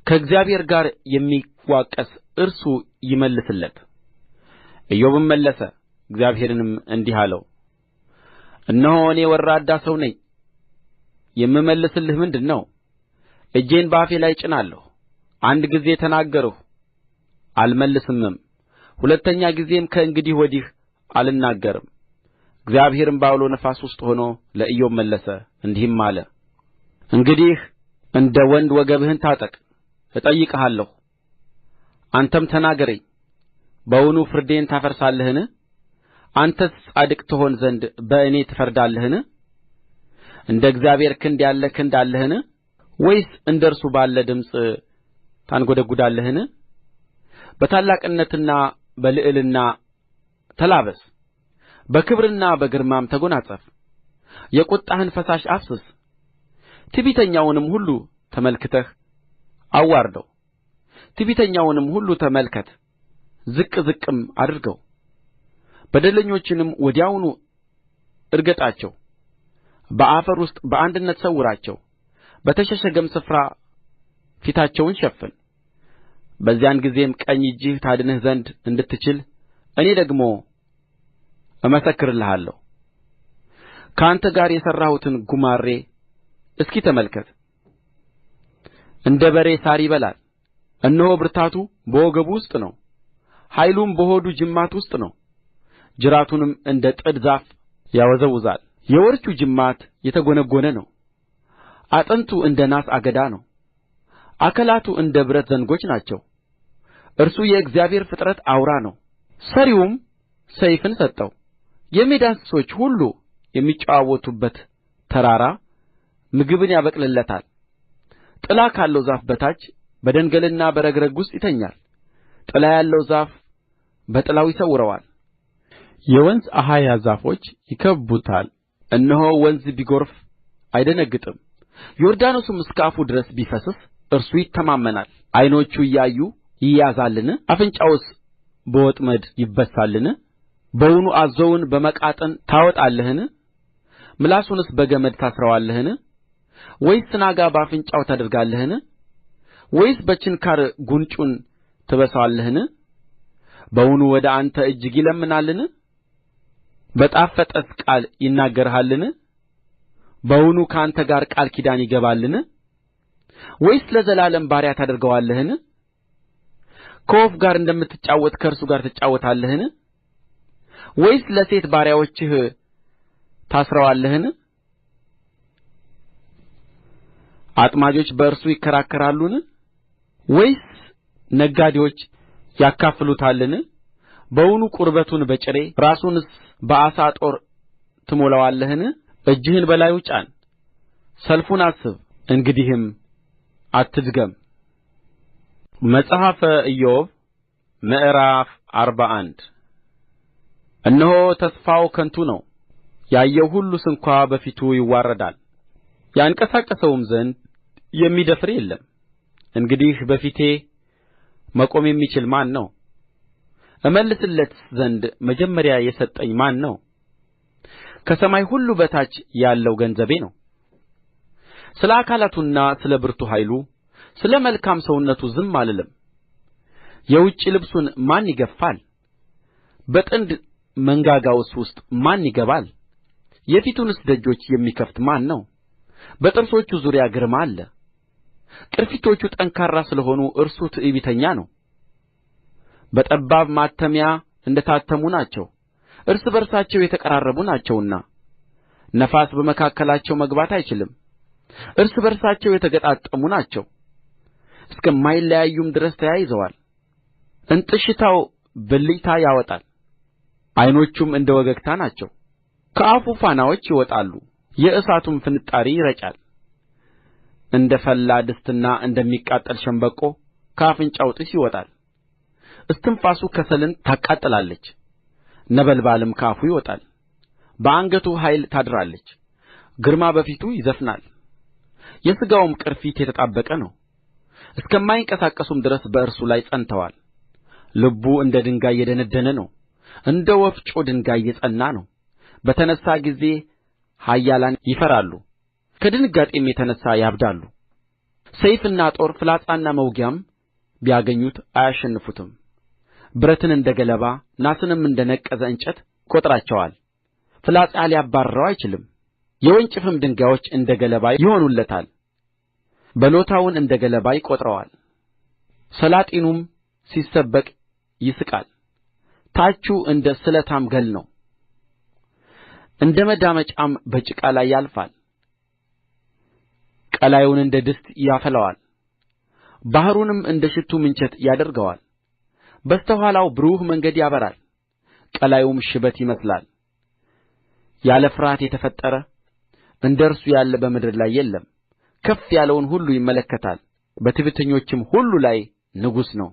ከእግዚአብሔር ጋር የሚዋቀስ እርሱ ይመልስለት። ኢዮብም መለሰ፣ እግዚአብሔርንም እንዲህ አለው፣ እነሆ እኔ ወራዳ ሰው ነኝ። የምመልስልህ ምንድር ነው? እጄን በአፌ ላይ እጭናለሁ። አንድ ጊዜ ተናገርሁ አልመልስምም፣ ሁለተኛ ጊዜም ከእንግዲህ ወዲህ አልናገርም። እግዚአብሔርም በዐውሎ ነፋስ ውስጥ ሆኖ ለኢዮብ መለሰ፣ እንዲህም አለ፣ እንግዲህ እንደ ወንድ ወገብህን ታጠቅ፣ እጠይቅሃለሁ፣ አንተም ተናገረኝ። በውኑ ፍርዴን ታፈርሳለህን? አንተስ ጻድቅ ትሆን ዘንድ በእኔ ትፈርዳለህን? እንደ እግዚአብሔር ክንድ ያለ ክንድ አለህን? ወይስ እንደ እርሱ ባለ ድምፅ ታንጐደጕዳለህን? በታላቅነትና በልዕልና ተላበስ፣ በክብርና በግርማም ተጐናጸፍ። የቍጣህን ፈሳሽ አፍስስ፣ ትዕቢተኛውንም ሁሉ ተመልክተህ አዋርደው። ትዕቢተኛውንም ሁሉ ተመልከት፣ ዝቅ ዝቅም አድርገው። በደለኞችንም ወዲያውኑ እርገጣቸው፣ በአፈር ውስጥ በአንድነት ሰውራቸው፣ በተሸሸገም ስፍራ ፊታቸውን ሸፍን። በዚያን ጊዜም ቀኝ እጅህ ታድንህ ዘንድ እንድትችል እኔ ደግሞ እመሰክርልሃለሁ። ከአንተ ጋር የሠራሁትን ጉማሬ እስኪ ተመልከት። እንደ በሬ ሣር ይበላል። እነሆ ብርታቱ በወገቡ ውስጥ ነው፣ ኃይሉም በሆዱ ጅማት ውስጥ ነው። ጅራቱንም እንደ ጥድ ዛፍ ያወዛውዛል። የወርቹ ጅማት የተጐነጐነ ነው፣ አጥንቱ እንደ ናስ አገዳ ነው። አካላቱ እንደ ብረት ዘንጎች ናቸው። እርሱ የእግዚአብሔር ፍጥረት አውራ ነው። ሠሪውም ሰይፍን ሰጠው። የሜዳ እንስሶች ሁሉ የሚጫወቱበት ተራራ ምግብን ያበቅልለታል። ጥላ ካለው ዛፍ በታች በደንገልና በረግረግ ውስጥ ይተኛል። ጥላ ያለው ዛፍ በጥላው ይሰውረዋል። የወንዝ አኻያ ዛፎች ይከብቡታል። እነሆ ወንዝ ቢጐርፍ አይደነግጥም፣ ዮርዳኖስም እስከ አፉ ድረስ ቢፈስስ እርሱ ይተማመናል። ዓይኖቹ እያዩ ይያዛልን? አፍንጫውስ በወጥመድ ይበሳልን? በውኑ አዞውን በመቃጥን ታወጣለህን? ምላሱንስ በገመድ ታስረዋለህን? ወይስ ስናጋ በአፍንጫው ታደርጋለህን? ወይስ በችንካር ጕንጩን ትበሳዋለህን? በውኑ ወደ አንተ እጅግ ይለምናልን? በጣፈጠስ ቃል ይናገርሃልን? በውኑ ከአንተ ጋር ቃል ኪዳን ይገባልን? ወይስ ለዘላለም ባሪያ ታደርገዋለህን? ከወፍ ጋር እንደምትጫወት ከእርሱ ጋር ትጫወታለህን? ወይስ ለሴት ባሪያዎችህ ታስረዋለህን? አጥማጆች በእርሱ ይከራከራሉን? ወይስ ነጋዴዎች ያካፍሉታልን? በውኑ ቁርበቱን በጭሬ ራሱንስ በዓሣ ጦር ትሞላዋለህን? እጅህን በላዩ ጫን፣ ሰልፉን አስብ፣ እንግዲህም አትድገም። መጽሐፈ ኢዮብ ምዕራፍ 41 እነሆ ተስፋው ከንቱ ነው፣ ያየው ሁሉ ስንኳ በፊቱ ይዋረዳል። ያንቀሳቅሰውም ዘንድ የሚደፍር የለም። እንግዲህ በፊቴ መቆም የሚችል ማን ነው? እመልስለትስ ዘንድ መጀመሪያ የሰጠኝ ማን ነው? ከሰማይ ሁሉ በታች ያለው ገንዘቤ ነው። ስለ አካላቱና ስለ ብርቱ ኃይሉ ስለ መልካም ሰውነቱ ዝም አልልም። የውጭ ልብሱን ማን ይገፍፋል? በጥንድ መንጋጋውስ ውስጥ ማን ይገባል? የፊቱንስ ደጆች የሚከፍት ማን ነው? በጥርሶቹ ዙሪያ ግርማ አለ። ቅርፊቶቹ ጠንካራ ስለ ሆኑ እርሱ ትዕቢተኛ ነው። በጠባብ ማተሚያ እንደ ታተሙ ናቸው፣ እርስ በርሳቸው የተቀራረቡ ናቸውና ነፋስ በመካከላቸው መግባት አይችልም። እርስ በርሳቸው የተገጣጠሙ ናቸው፣ እስከማይለያዩም ድረስ ተያይዘዋል። እንጥሽታው ብልጭታ ያወጣል፣ ዓይኖቹም እንደ ወገግታ ናቸው። ከአፉ ፋናዎች ይወጣሉ፣ የእሳቱም ፍንጣሪ ይረጫል። እንደ ፈላ ድስትና እንደሚቃጠል ሸምበቆ ከአፍንጫው ጢስ ይወጣል። እስትንፋሱ ከሰልን ታቃጥላለች፣ ነበልባልም ከአፉ ይወጣል። በአንገቱ ኃይል ታድራለች፣ ግርማ በፊቱ ይዘፍናል። የሥጋውም ቅርፊት የተጣበቀ ነው፣ እስከማይንቀሳቀሱም ድረስ በእርሱ ላይ ጸንተዋል። ልቡ እንደ ድንጋይ የደነደነ ነው፣ እንደ ወፍጮ ድንጋይ የጸና ነው። በተነሣ ጊዜ ኃያላን ይፈራሉ፣ ከድንጋጤም የተነሣ ያብዳሉ። ሰይፍና ጦር ፍላጻና መውጊያም ቢያገኙት አያሸንፉትም። ብረትን እንደ ገለባ ናስንም እንደ ነቀዘ እንጨት ይቈጥራቸዋል። ፍላጻ ሊያባርረው አይችልም። የወንጭፍም ድንጋዮች እንደ ገለባ ይሆኑለታል። በሎታውን እንደ ገለባ ይቈጥረዋል። ሰላጢኑም ሲሰበቅ ይስቃል። ታቹ እንደ ስለታም ገል ነው፣ እንደ መዳመጫም በጭቃ ላይ ያልፋል። ቀላዩን እንደ ድስት ያፈላዋል፣ ባሕሩንም እንደ ሽቱ ምንቸት ያደርገዋል። በስተ ኋላው ብሩህ መንገድ ያበራል፣ ቀላዩም ሽበት ይመስላል። ያለ ፍርሃት የተፈጠረ እንደ እርሱ ያለ በምድር ላይ የለም። ከፍ ያለውን ሁሉ ይመለከታል፣ በትዕቢተኞችም ሁሉ ላይ ንጉሥ ነው